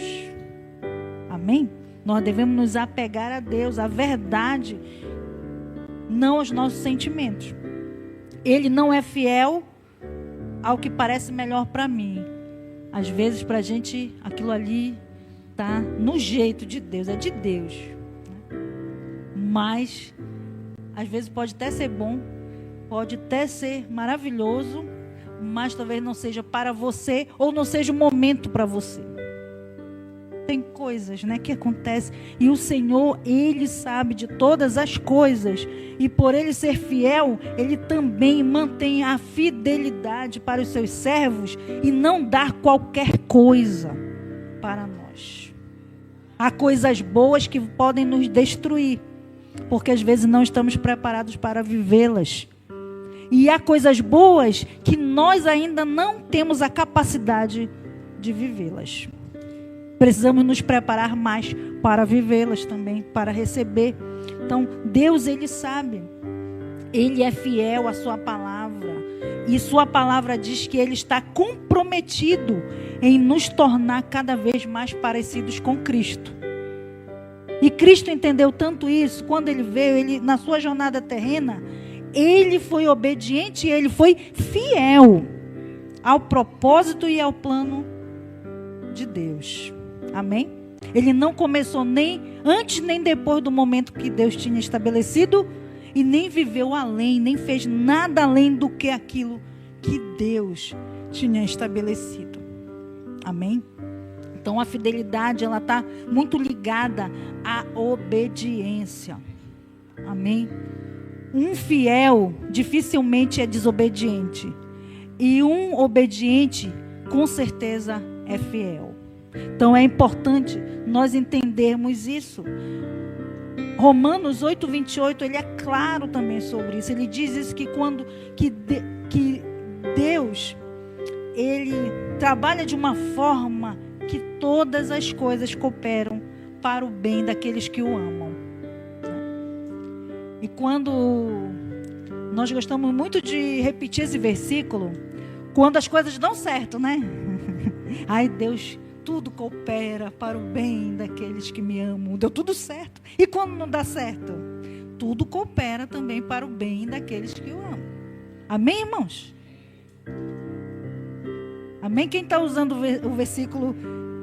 Amém? Nós devemos nos apegar a Deus, a verdade, não aos nossos sentimentos. Ele não é fiel ao que parece melhor para mim. Às vezes, para a gente, aquilo ali está no jeito de Deus, é de Deus. Mas, às vezes pode até ser bom, pode até ser maravilhoso, mas talvez não seja para você, ou não seja o momento para você. Tem coisas, né, que acontecem, e o Senhor, Ele sabe de todas as coisas, e por Ele ser fiel, Ele também mantém a fidelidade para os seus servos, e não dar qualquer coisa para nós. Há coisas boas que podem nos destruir, porque às vezes não estamos preparados para vivê-las. E há coisas boas que nós ainda não temos a capacidade de vivê-las. Precisamos nos preparar mais para vivê-las também, para receber. Então, Deus, Ele sabe. Ele é fiel à sua palavra. E sua palavra diz que Ele está comprometido em nos tornar cada vez mais parecidos com Cristo. E Cristo entendeu tanto isso, quando Ele veio, Ele, na sua jornada terrena, Ele foi obediente e Ele foi fiel ao propósito e ao plano de Deus. Amém? Ele não começou nem antes nem depois do momento que Deus tinha estabelecido e nem viveu além, nem fez nada além do que aquilo que Deus tinha estabelecido. Amém? Então a fidelidade, ela está muito ligada à obediência. Amém? Um fiel dificilmente é desobediente. E um obediente, com certeza, é fiel. Então é importante nós entendermos isso. Romanos 8:28, ele é claro também sobre isso. Ele diz isso que que Deus, Ele trabalha de uma forma que todas as coisas cooperam para o bem daqueles que o amam. E quando nós gostamos muito de repetir esse versículo, quando as coisas dão certo, né? Ai, Deus, tudo coopera para o bem daqueles que me amam. Deu tudo certo. E quando não dá certo? Tudo coopera também para o bem daqueles que o amam. Amém, irmãos? Amém? Quem está usando o versículo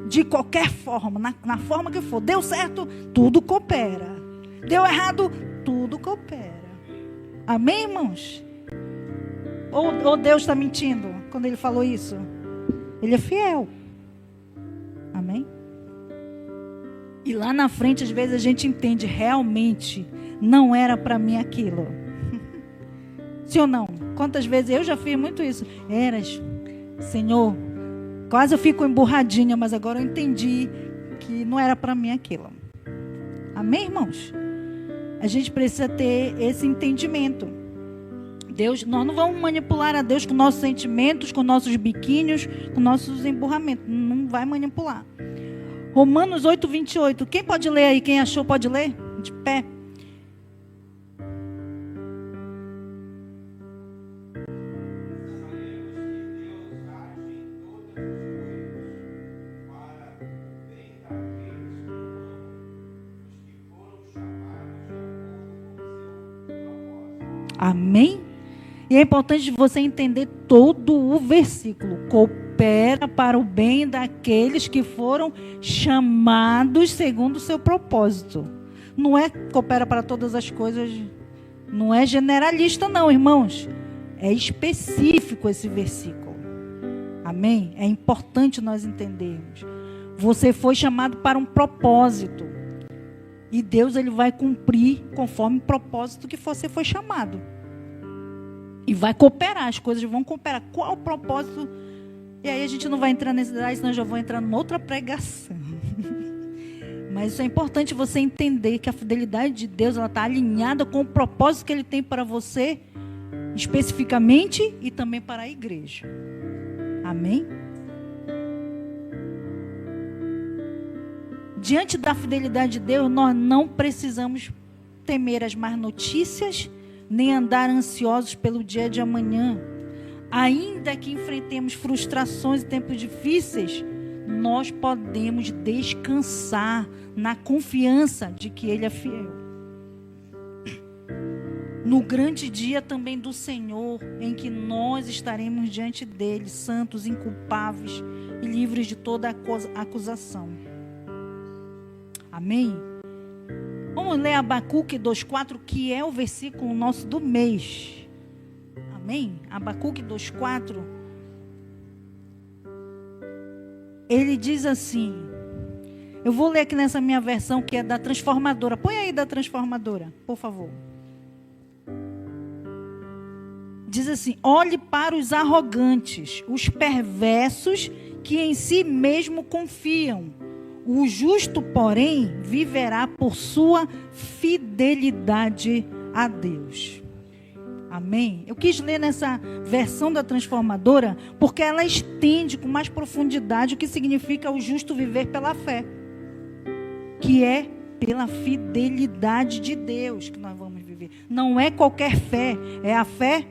de qualquer forma, na forma que for, deu certo, tudo coopera. Deu errado, tudo coopera. Amém, irmãos? Ou Deus está mentindo quando Ele falou isso? Ele é fiel. Amém? E lá na frente, às vezes, a gente entende, realmente, não era para mim aquilo. Sim ou não? Quantas vezes eu já fiz muito isso? Senhor, quase eu fico emburradinha, mas agora eu entendi que não era para mim aquilo. Amém, irmãos? A gente precisa ter esse entendimento. Nós não vamos manipular a Deus com nossos sentimentos, com nossos biquínios, com nossos emburramentos. Não vai manipular. Romanos 8, 28. Quem pode ler aí? Quem achou pode ler? De pé. Amém? E é importante você entender todo o versículo. Coopera para o bem daqueles que foram chamados segundo o seu propósito. Não é coopera para todas as coisas, não é generalista não, irmãos. É específico esse versículo. Amém? É importante nós entendermos. Você foi chamado para um propósito. E Deus ele vai cumprir conforme o propósito que você foi chamado. E vai cooperar, as coisas vão cooperar. Qual o propósito? E aí a gente não vai entrar nesse detalhe, senão eu já vou entrar numa outra pregação. Mas isso é importante você entender que a fidelidade de Deus ela está alinhada com o propósito que Ele tem para você, especificamente, e também para a igreja. Amém? Diante da fidelidade de Deus, nós não precisamos temer as más notícias, nem andar ansiosos pelo dia de amanhã. Ainda que enfrentemos frustrações e tempos difíceis, nós podemos descansar na confiança de que Ele é fiel. No grande dia também do Senhor, em que nós estaremos diante dEle, santos, inculpáveis e livres de toda acusação. Amém? Vamos ler Abacuque 2,4, que é o versículo nosso do mês. Amém? Abacuque 2,4. Ele diz assim. Eu vou ler aqui nessa minha versão, que é da Transformadora. Põe aí da Transformadora, por favor. Diz assim: olhe para os arrogantes, os perversos que em si mesmo confiam. O justo, porém, viverá por sua fidelidade a Deus. Amém? Eu quis ler nessa versão da Transformadora, porque ela estende com mais profundidade o que significa o justo viver pela fé. Que é pela fidelidade de Deus que nós vamos viver. Não é qualquer fé, é a fé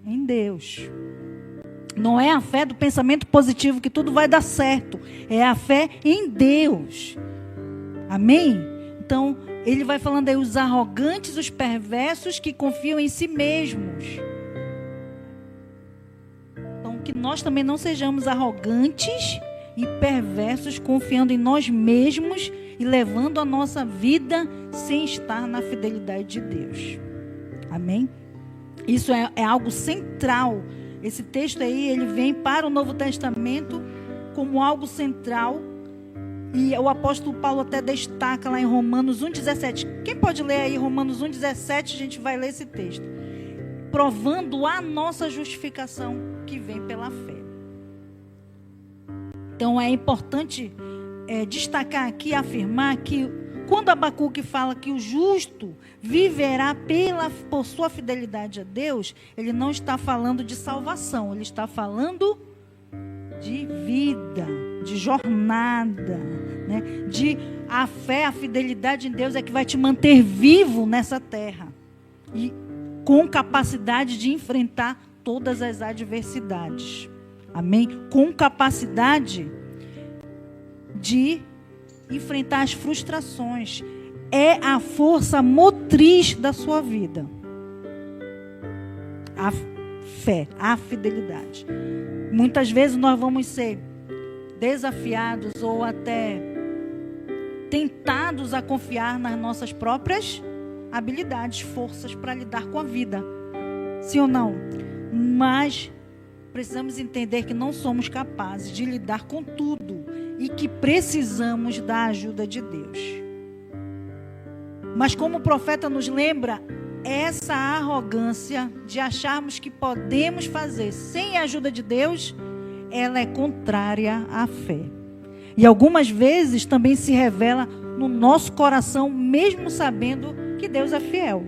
em Deus. Não é a fé do pensamento positivo que tudo vai dar certo. É a fé em Deus. Amém? Então, ele vai falando aí os arrogantes, os perversos que confiam em si mesmos. Então, que nós também não sejamos arrogantes e perversos, confiando em nós mesmos e levando a nossa vida sem estar na fidelidade de Deus. Amém? Isso é algo central. Esse texto aí, ele vem para o Novo Testamento como algo central. E o apóstolo Paulo até destaca lá em Romanos 1,17. Quem pode ler aí Romanos 1,17? A gente vai ler esse texto. Provando a nossa justificação que vem pela fé. Então é importante destacar aqui, afirmar que quando Abacuque fala que o justo viverá por sua fidelidade a Deus, ele não está falando de salvação, ele está falando de vida, de jornada, né? De a fé, a fidelidade em Deus é que vai te manter vivo nessa terra e com capacidade de enfrentar todas as adversidades. Amém? Com capacidade de enfrentar as frustrações. É a força motriz da sua vida. A fé, a fidelidade. Muitas vezes nós vamos ser desafiados ou até tentados a confiar nas nossas próprias habilidades, forças para lidar com a vida. Sim ou não? Mas precisamos entender que não somos capazes de lidar com tudo e que precisamos da ajuda de Deus. Mas como o profeta nos lembra, essa arrogância de acharmos que podemos fazer sem a ajuda de Deus, ela é contrária à fé. E algumas vezes também se revela no nosso coração, mesmo sabendo que Deus é fiel.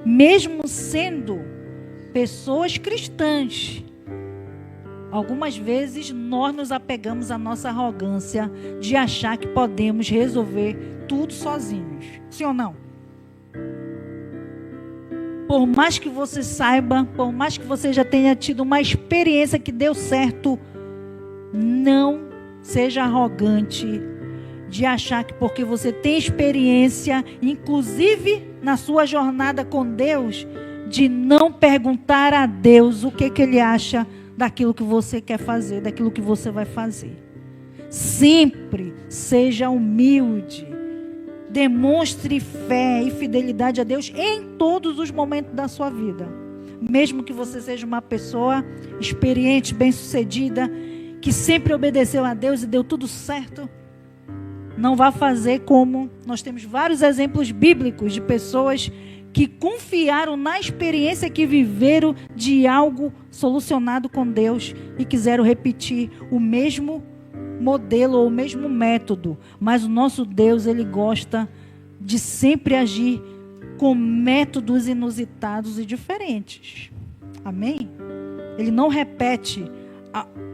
Mesmo sendo pessoas cristãs, algumas vezes nós nos apegamos à nossa arrogância de achar que podemos resolver tudo sozinhos. Sim ou não? Por mais que você saiba, por mais que você já tenha tido uma experiência que deu certo, não seja arrogante de achar que porque você tem experiência, inclusive na sua jornada com Deus, de não perguntar a Deus o que Ele acha daquilo que você quer fazer, daquilo que você vai fazer. Sempre seja humilde. Demonstre fé e fidelidade a Deus em todos os momentos da sua vida. Mesmo que você seja uma pessoa experiente, bem-sucedida, que sempre obedeceu a Deus e deu tudo certo, não vá fazer como nós temos vários exemplos bíblicos de pessoas que confiaram na experiência que viveram de algo solucionado com Deus e quiseram repetir o mesmo modelo ou o mesmo método. Mas o nosso Deus, Ele gosta de sempre agir com métodos inusitados e diferentes. Amém? Ele não repete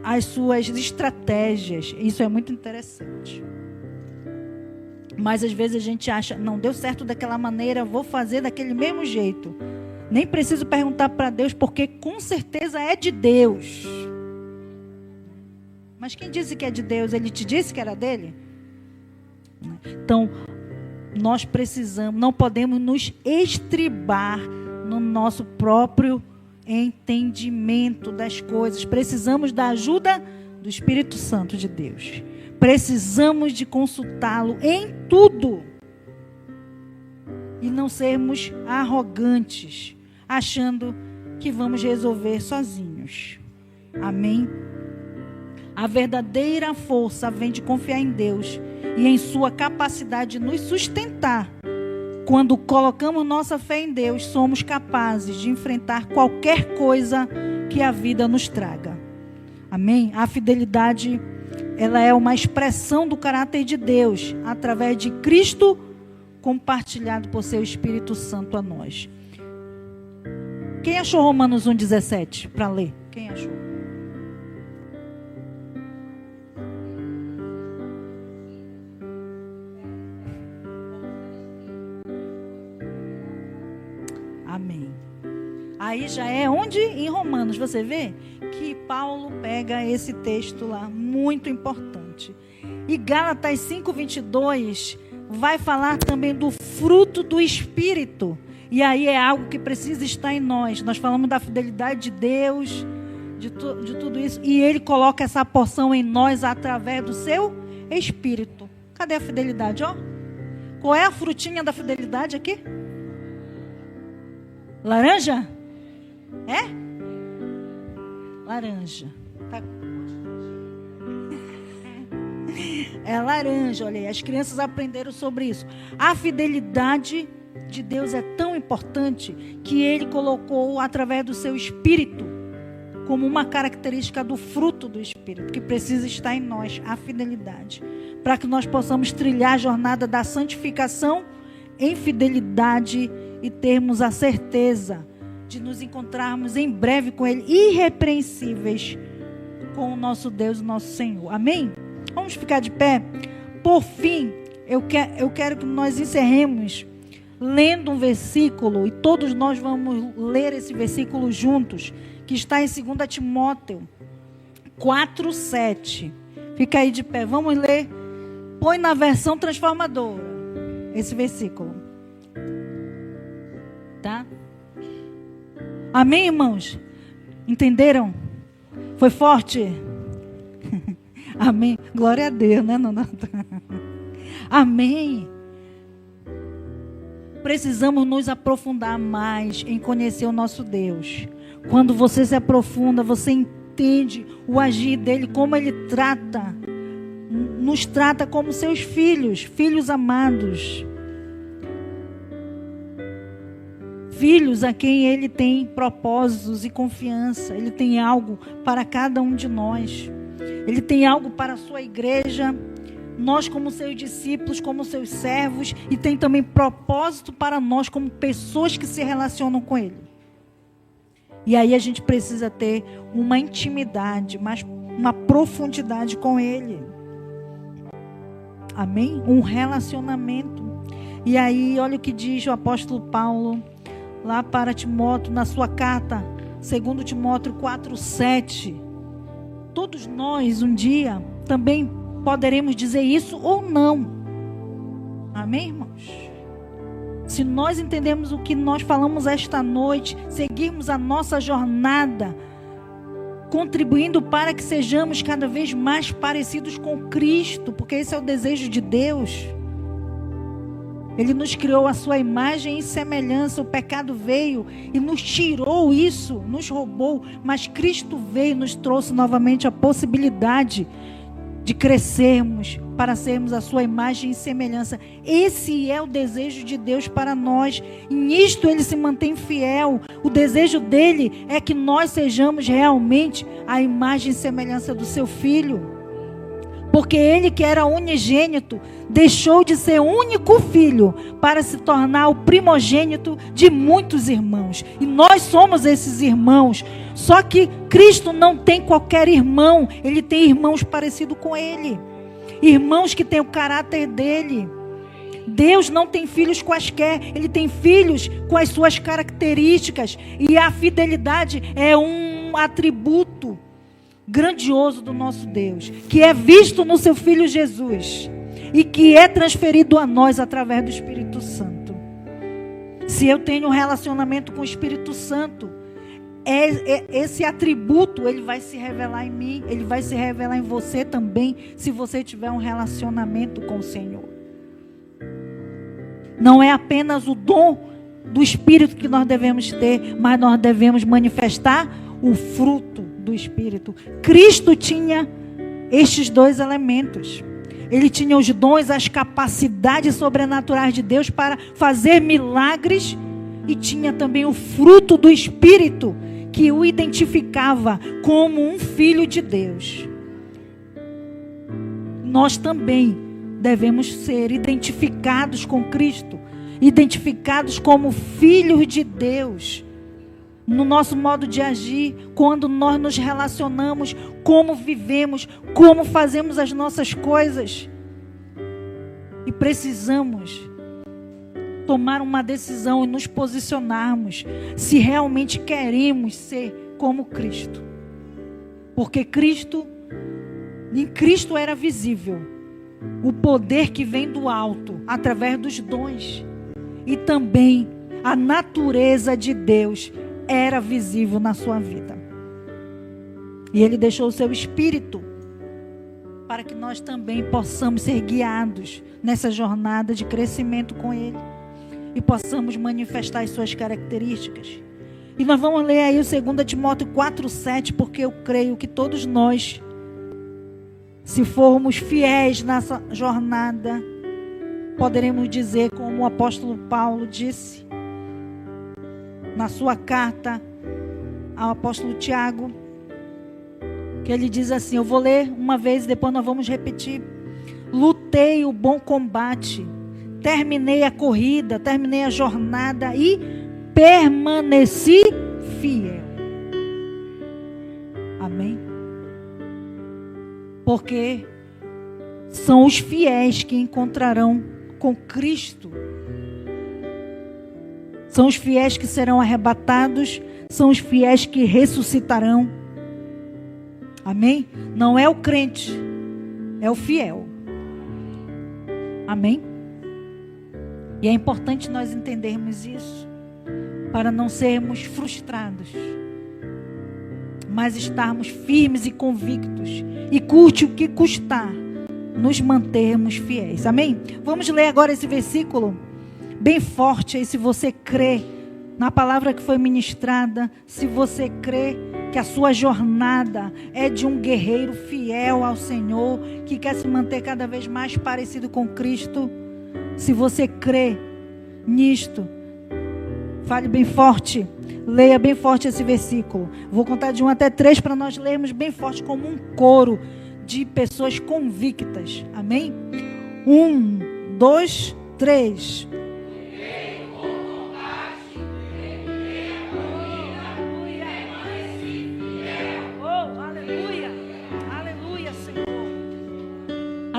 as suas estratégias. Isso é muito interessante. Mas às vezes a gente acha, não deu certo daquela maneira, vou fazer daquele mesmo jeito. Nem preciso perguntar para Deus, porque com certeza é de Deus. Mas quem disse que é de Deus? Ele te disse que era dele? Então, nós precisamos, não podemos nos estribar no nosso próprio entendimento das coisas. Precisamos da ajuda do Espírito Santo de Deus. Precisamos de consultá-lo em tudo. E não sermos arrogantes, achando que vamos resolver sozinhos. Amém? A verdadeira força vem de confiar em Deus e em sua capacidade de nos sustentar. Quando colocamos nossa fé em Deus, somos capazes de enfrentar qualquer coisa que a vida nos traga. Amém? A fidelidade, ela é uma expressão do caráter de Deus, através de Cristo, compartilhado por seu Espírito Santo a nós. Quem achou Romanos 1,17 para ler? Quem achou? Amém. Aí já é onde? Em Romanos, você vê que Paulo pega esse texto lá, muito importante. E Gálatas 5:22 vai falar também do fruto do Espírito. E aí é algo que precisa estar em nós. Nós falamos da fidelidade de Deus, de tudo isso. E Ele coloca essa porção em nós através do seu Espírito. Cadê a fidelidade, ó? Qual é a frutinha da fidelidade aqui? Laranja? É? Laranja. Tá. É laranja, olha aí. As crianças aprenderam sobre isso. A fidelidade de Deus é tão importante que Ele colocou através do seu Espírito como uma característica do fruto do Espírito, que precisa estar em nós, a fidelidade. Para que nós possamos trilhar a jornada da santificação em fidelidade e termos a certeza de nos encontrarmos em breve com Ele, irrepreensíveis com o nosso Deus, o nosso Senhor. Amém? Vamos ficar de pé? Por fim, eu quero que nós encerremos lendo um versículo, e todos nós vamos ler esse versículo juntos, que está em 2 Timóteo 4:7. Fica aí de pé, vamos ler. Põe na versão transformadora esse versículo. Tá? Amém, irmãos? Entenderam? Foi forte? Amém. Glória a Deus, né, Nonato? Amém. Precisamos nos aprofundar mais em conhecer o nosso Deus. Quando você se aprofunda, você entende o agir dele, como ele trata, nos trata como seus filhos, filhos amados. Filhos a quem Ele tem propósitos e confiança. Ele tem algo para cada um de nós. Ele tem algo para a sua igreja. Nós como seus discípulos, como seus servos. E tem também propósito para nós como pessoas que se relacionam com Ele. E aí a gente precisa ter uma intimidade, uma profundidade com Ele. Amém? Um relacionamento. E aí, olha o que diz o apóstolo Paulo lá para Timóteo, na sua carta, 2 Timóteo 4:7. Todos nós, um dia, também poderemos dizer isso ou não. Amém, irmãos? Se nós entendemos o que nós falamos esta noite, seguirmos a nossa jornada, contribuindo para que sejamos cada vez mais parecidos com Cristo, porque esse é o desejo de Deus. Ele nos criou a sua imagem e semelhança. O pecado veio e nos tirou isso, nos roubou. Mas Cristo veio e nos trouxe novamente a possibilidade de crescermos para sermos a sua imagem e semelhança. Esse é o desejo de Deus para nós. E nisto Ele se mantém fiel. O desejo dele é que nós sejamos realmente a imagem e semelhança do seu Filho. Porque Ele, que era unigênito, deixou de ser único filho para se tornar o primogênito de muitos irmãos. E nós somos esses irmãos. Só que Cristo não tem qualquer irmão. Ele tem irmãos parecidos com Ele. Irmãos que têm o caráter dele. Deus não tem filhos quaisquer. Ele tem filhos com as suas características. E a fidelidade é um atributo grandioso do nosso Deus, que é visto no seu Filho Jesus e que é transferido a nós através do Espírito Santo. Se eu tenho um relacionamento com o Espírito Santo, esse atributo, ele vai se revelar em mim, ele vai se revelar em você também, se você tiver um relacionamento com o Senhor. Não é apenas o dom do Espírito que nós devemos ter, mas nós devemos manifestar o fruto do Espírito. Cristo tinha estes dois elementos. Ele tinha os dons, as capacidades sobrenaturais de Deus para fazer milagres, e tinha também o fruto do Espírito que o identificava como um filho de Deus. Nós também devemos ser identificados com Cristo, identificados como filhos de Deus, no nosso modo de agir, quando nós nos relacionamos, como vivemos, como fazemos as nossas coisas. E precisamos tomar uma decisão e nos posicionarmos, se realmente queremos ser como Cristo. Porque em Cristo era visível o poder que vem do alto, através dos dons. E também a natureza de Deus era visível na sua vida. E Ele deixou o seu Espírito para que nós também possamos ser guiados nessa jornada de crescimento com Ele e possamos manifestar as suas características. E nós vamos ler aí o 2 Timóteo 4:7, porque eu creio que todos nós, se formos fiéis nessa jornada, poderemos dizer, como o apóstolo Paulo disse na sua carta ao apóstolo Tiago, que ele diz assim, eu vou ler uma vez e depois nós vamos repetir: lutei o bom combate, terminei a corrida, terminei a jornada e permaneci fiel. Amém? Porque são os fiéis que encontrarão com Cristo. São os fiéis que serão arrebatados, são os fiéis que ressuscitarão. Amém? Não é o crente, é o fiel. Amém? E é importante nós entendermos isso, para não sermos frustrados, mas estarmos firmes e convictos, e custe o que custar, nos mantermos fiéis. Amém? Vamos ler agora esse versículo bem forte aí, se você crê na palavra que foi ministrada, se você crê que a sua jornada é de um guerreiro fiel ao Senhor, que quer se manter cada vez mais parecido com Cristo. Se você crê nisto, fale bem forte, leia bem forte esse versículo. Vou contar de 1 até 3 para nós lermos bem forte, como um coro de pessoas convictas. Amém? 1, 2, 3.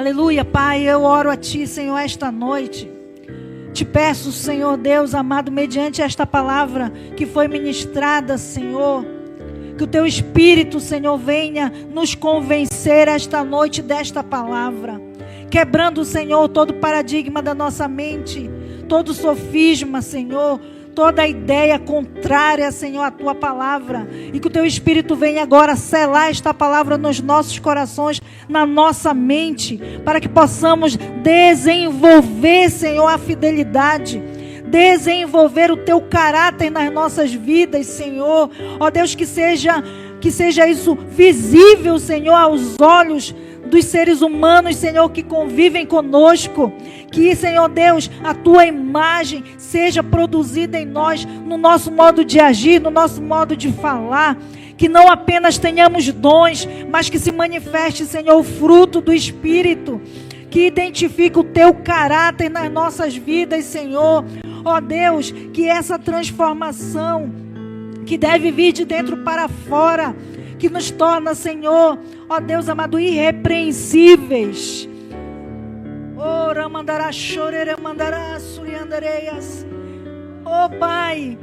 Aleluia, Pai, eu oro a Ti, Senhor, esta noite. Te peço, Senhor Deus amado, mediante esta palavra que foi ministrada, Senhor, que o Teu Espírito, Senhor, venha nos convencer esta noite desta palavra, quebrando, Senhor, todo paradigma da nossa mente, todo sofisma, Senhor, toda ideia contrária, Senhor, à Tua palavra, e que o Teu Espírito venha agora selar esta palavra nos nossos corações, na nossa mente, para que possamos desenvolver, Senhor, a fidelidade, desenvolver o Teu caráter nas nossas vidas, Senhor. Ó Deus, que seja isso visível, Senhor, aos olhos dos seres humanos, Senhor, que convivem conosco. Que, Senhor Deus, a Tua imagem seja produzida em nós, no nosso modo de agir, no nosso modo de falar. Que não apenas tenhamos dons, mas que se manifeste, Senhor, o fruto do Espírito, que identifique o Teu caráter nas nossas vidas, Senhor. Ó Deus, que essa transformação que deve vir de dentro para fora, que nos torna, Senhor, ó Deus amado, irrepreensíveis. Ó Pai,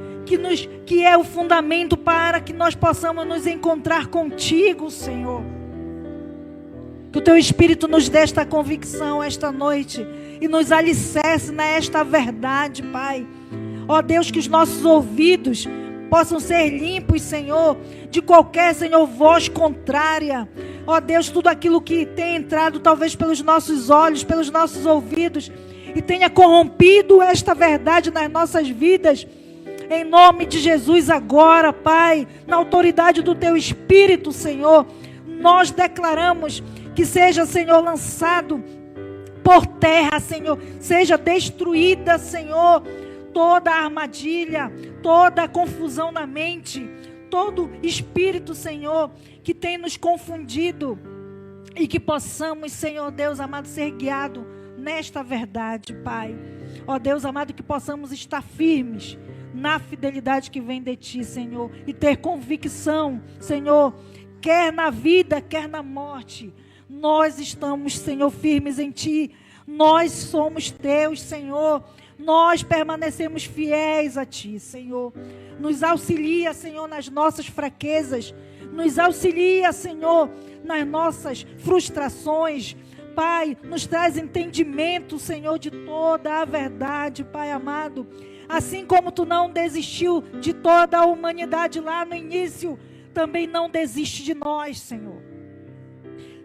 que é o fundamento para que nós possamos nos encontrar contigo, Senhor. Que o Teu Espírito nos dê esta convicção esta noite e nos alicerce nesta verdade, Pai. Ó Deus, que os nossos ouvidos possam ser limpos, Senhor, de qualquer, Senhor, voz contrária. Ó Deus, tudo aquilo que tem entrado talvez pelos nossos olhos, pelos nossos ouvidos, e tenha corrompido esta verdade nas nossas vidas, em nome de Jesus agora, Pai, na autoridade do Teu Espírito, Senhor, nós declaramos que seja, Senhor, lançado por terra, Senhor, seja destruída, Senhor, toda a armadilha, toda a confusão na mente, todo espírito, Senhor, que tem nos confundido, e que possamos, Senhor Deus amado, ser guiado nesta verdade, Pai. Ó Deus amado, que possamos estar firmes na fidelidade que vem de Ti, Senhor, e ter convicção, Senhor, quer na vida, quer na morte, nós estamos, Senhor, firmes em Ti, nós somos Teus, Senhor. Nós permanecemos fiéis a Ti, Senhor. Nos auxilia, Senhor, nas nossas fraquezas. Nos auxilia, Senhor, nas nossas frustrações. Pai, nos traz entendimento, Senhor, de toda a verdade, Pai amado. Assim como Tu não desistiu de toda a humanidade lá no início, também não desiste de nós, Senhor.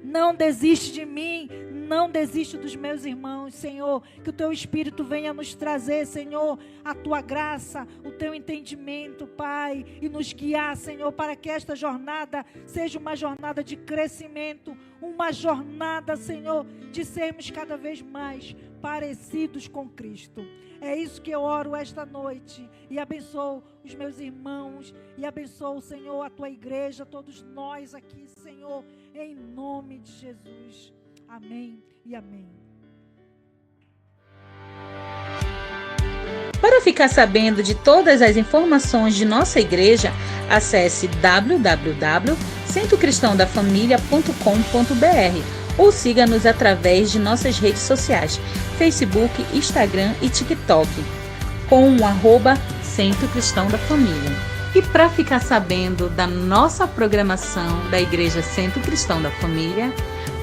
Não desiste de mim, não desiste dos meus irmãos, Senhor. Que o Teu Espírito venha nos trazer, Senhor, a Tua graça, o Teu entendimento, Pai, e nos guiar, Senhor, para que esta jornada seja uma jornada de crescimento, uma jornada, Senhor, de sermos cada vez mais parecidos com Cristo. É isso que eu oro esta noite, e abençoo os meus irmãos, e abençoo, Senhor, a Tua igreja, todos nós aqui, Senhor, em nome de Jesus. Amém e amém. Para ficar sabendo de todas as informações de nossa igreja, acesse www.centrocristãodafamilia.com.br ou siga-nos através de nossas redes sociais, Facebook, Instagram e TikTok, com o @Centro Cristão da Família. E para ficar sabendo da nossa programação da Igreja Centro Cristão da Família,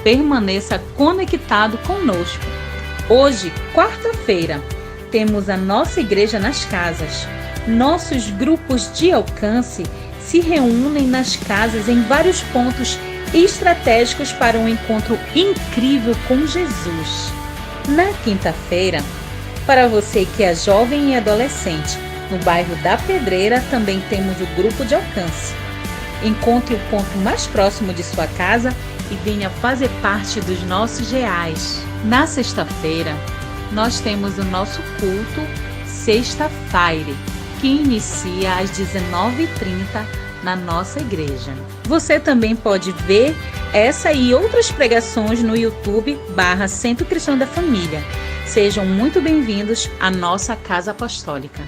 permaneça conectado conosco. Hoje, quarta-feira, temos a nossa igreja nas casas. Nossos grupos de alcance se reúnem nas casas em vários pontos estratégicos para um encontro incrível com Jesus. Na quinta-feira, para você que é jovem e adolescente, no bairro da Pedreira também temos o grupo de alcance. Encontre o ponto mais próximo de sua casa e venha fazer parte dos nossos reais. Na sexta-feira, nós temos o nosso culto Sexta-feira, que inicia às 19h30 na nossa igreja. Você também pode ver essa e outras pregações no YouTube /Centro Cristão da Família. Sejam muito bem-vindos à nossa Casa Apostólica.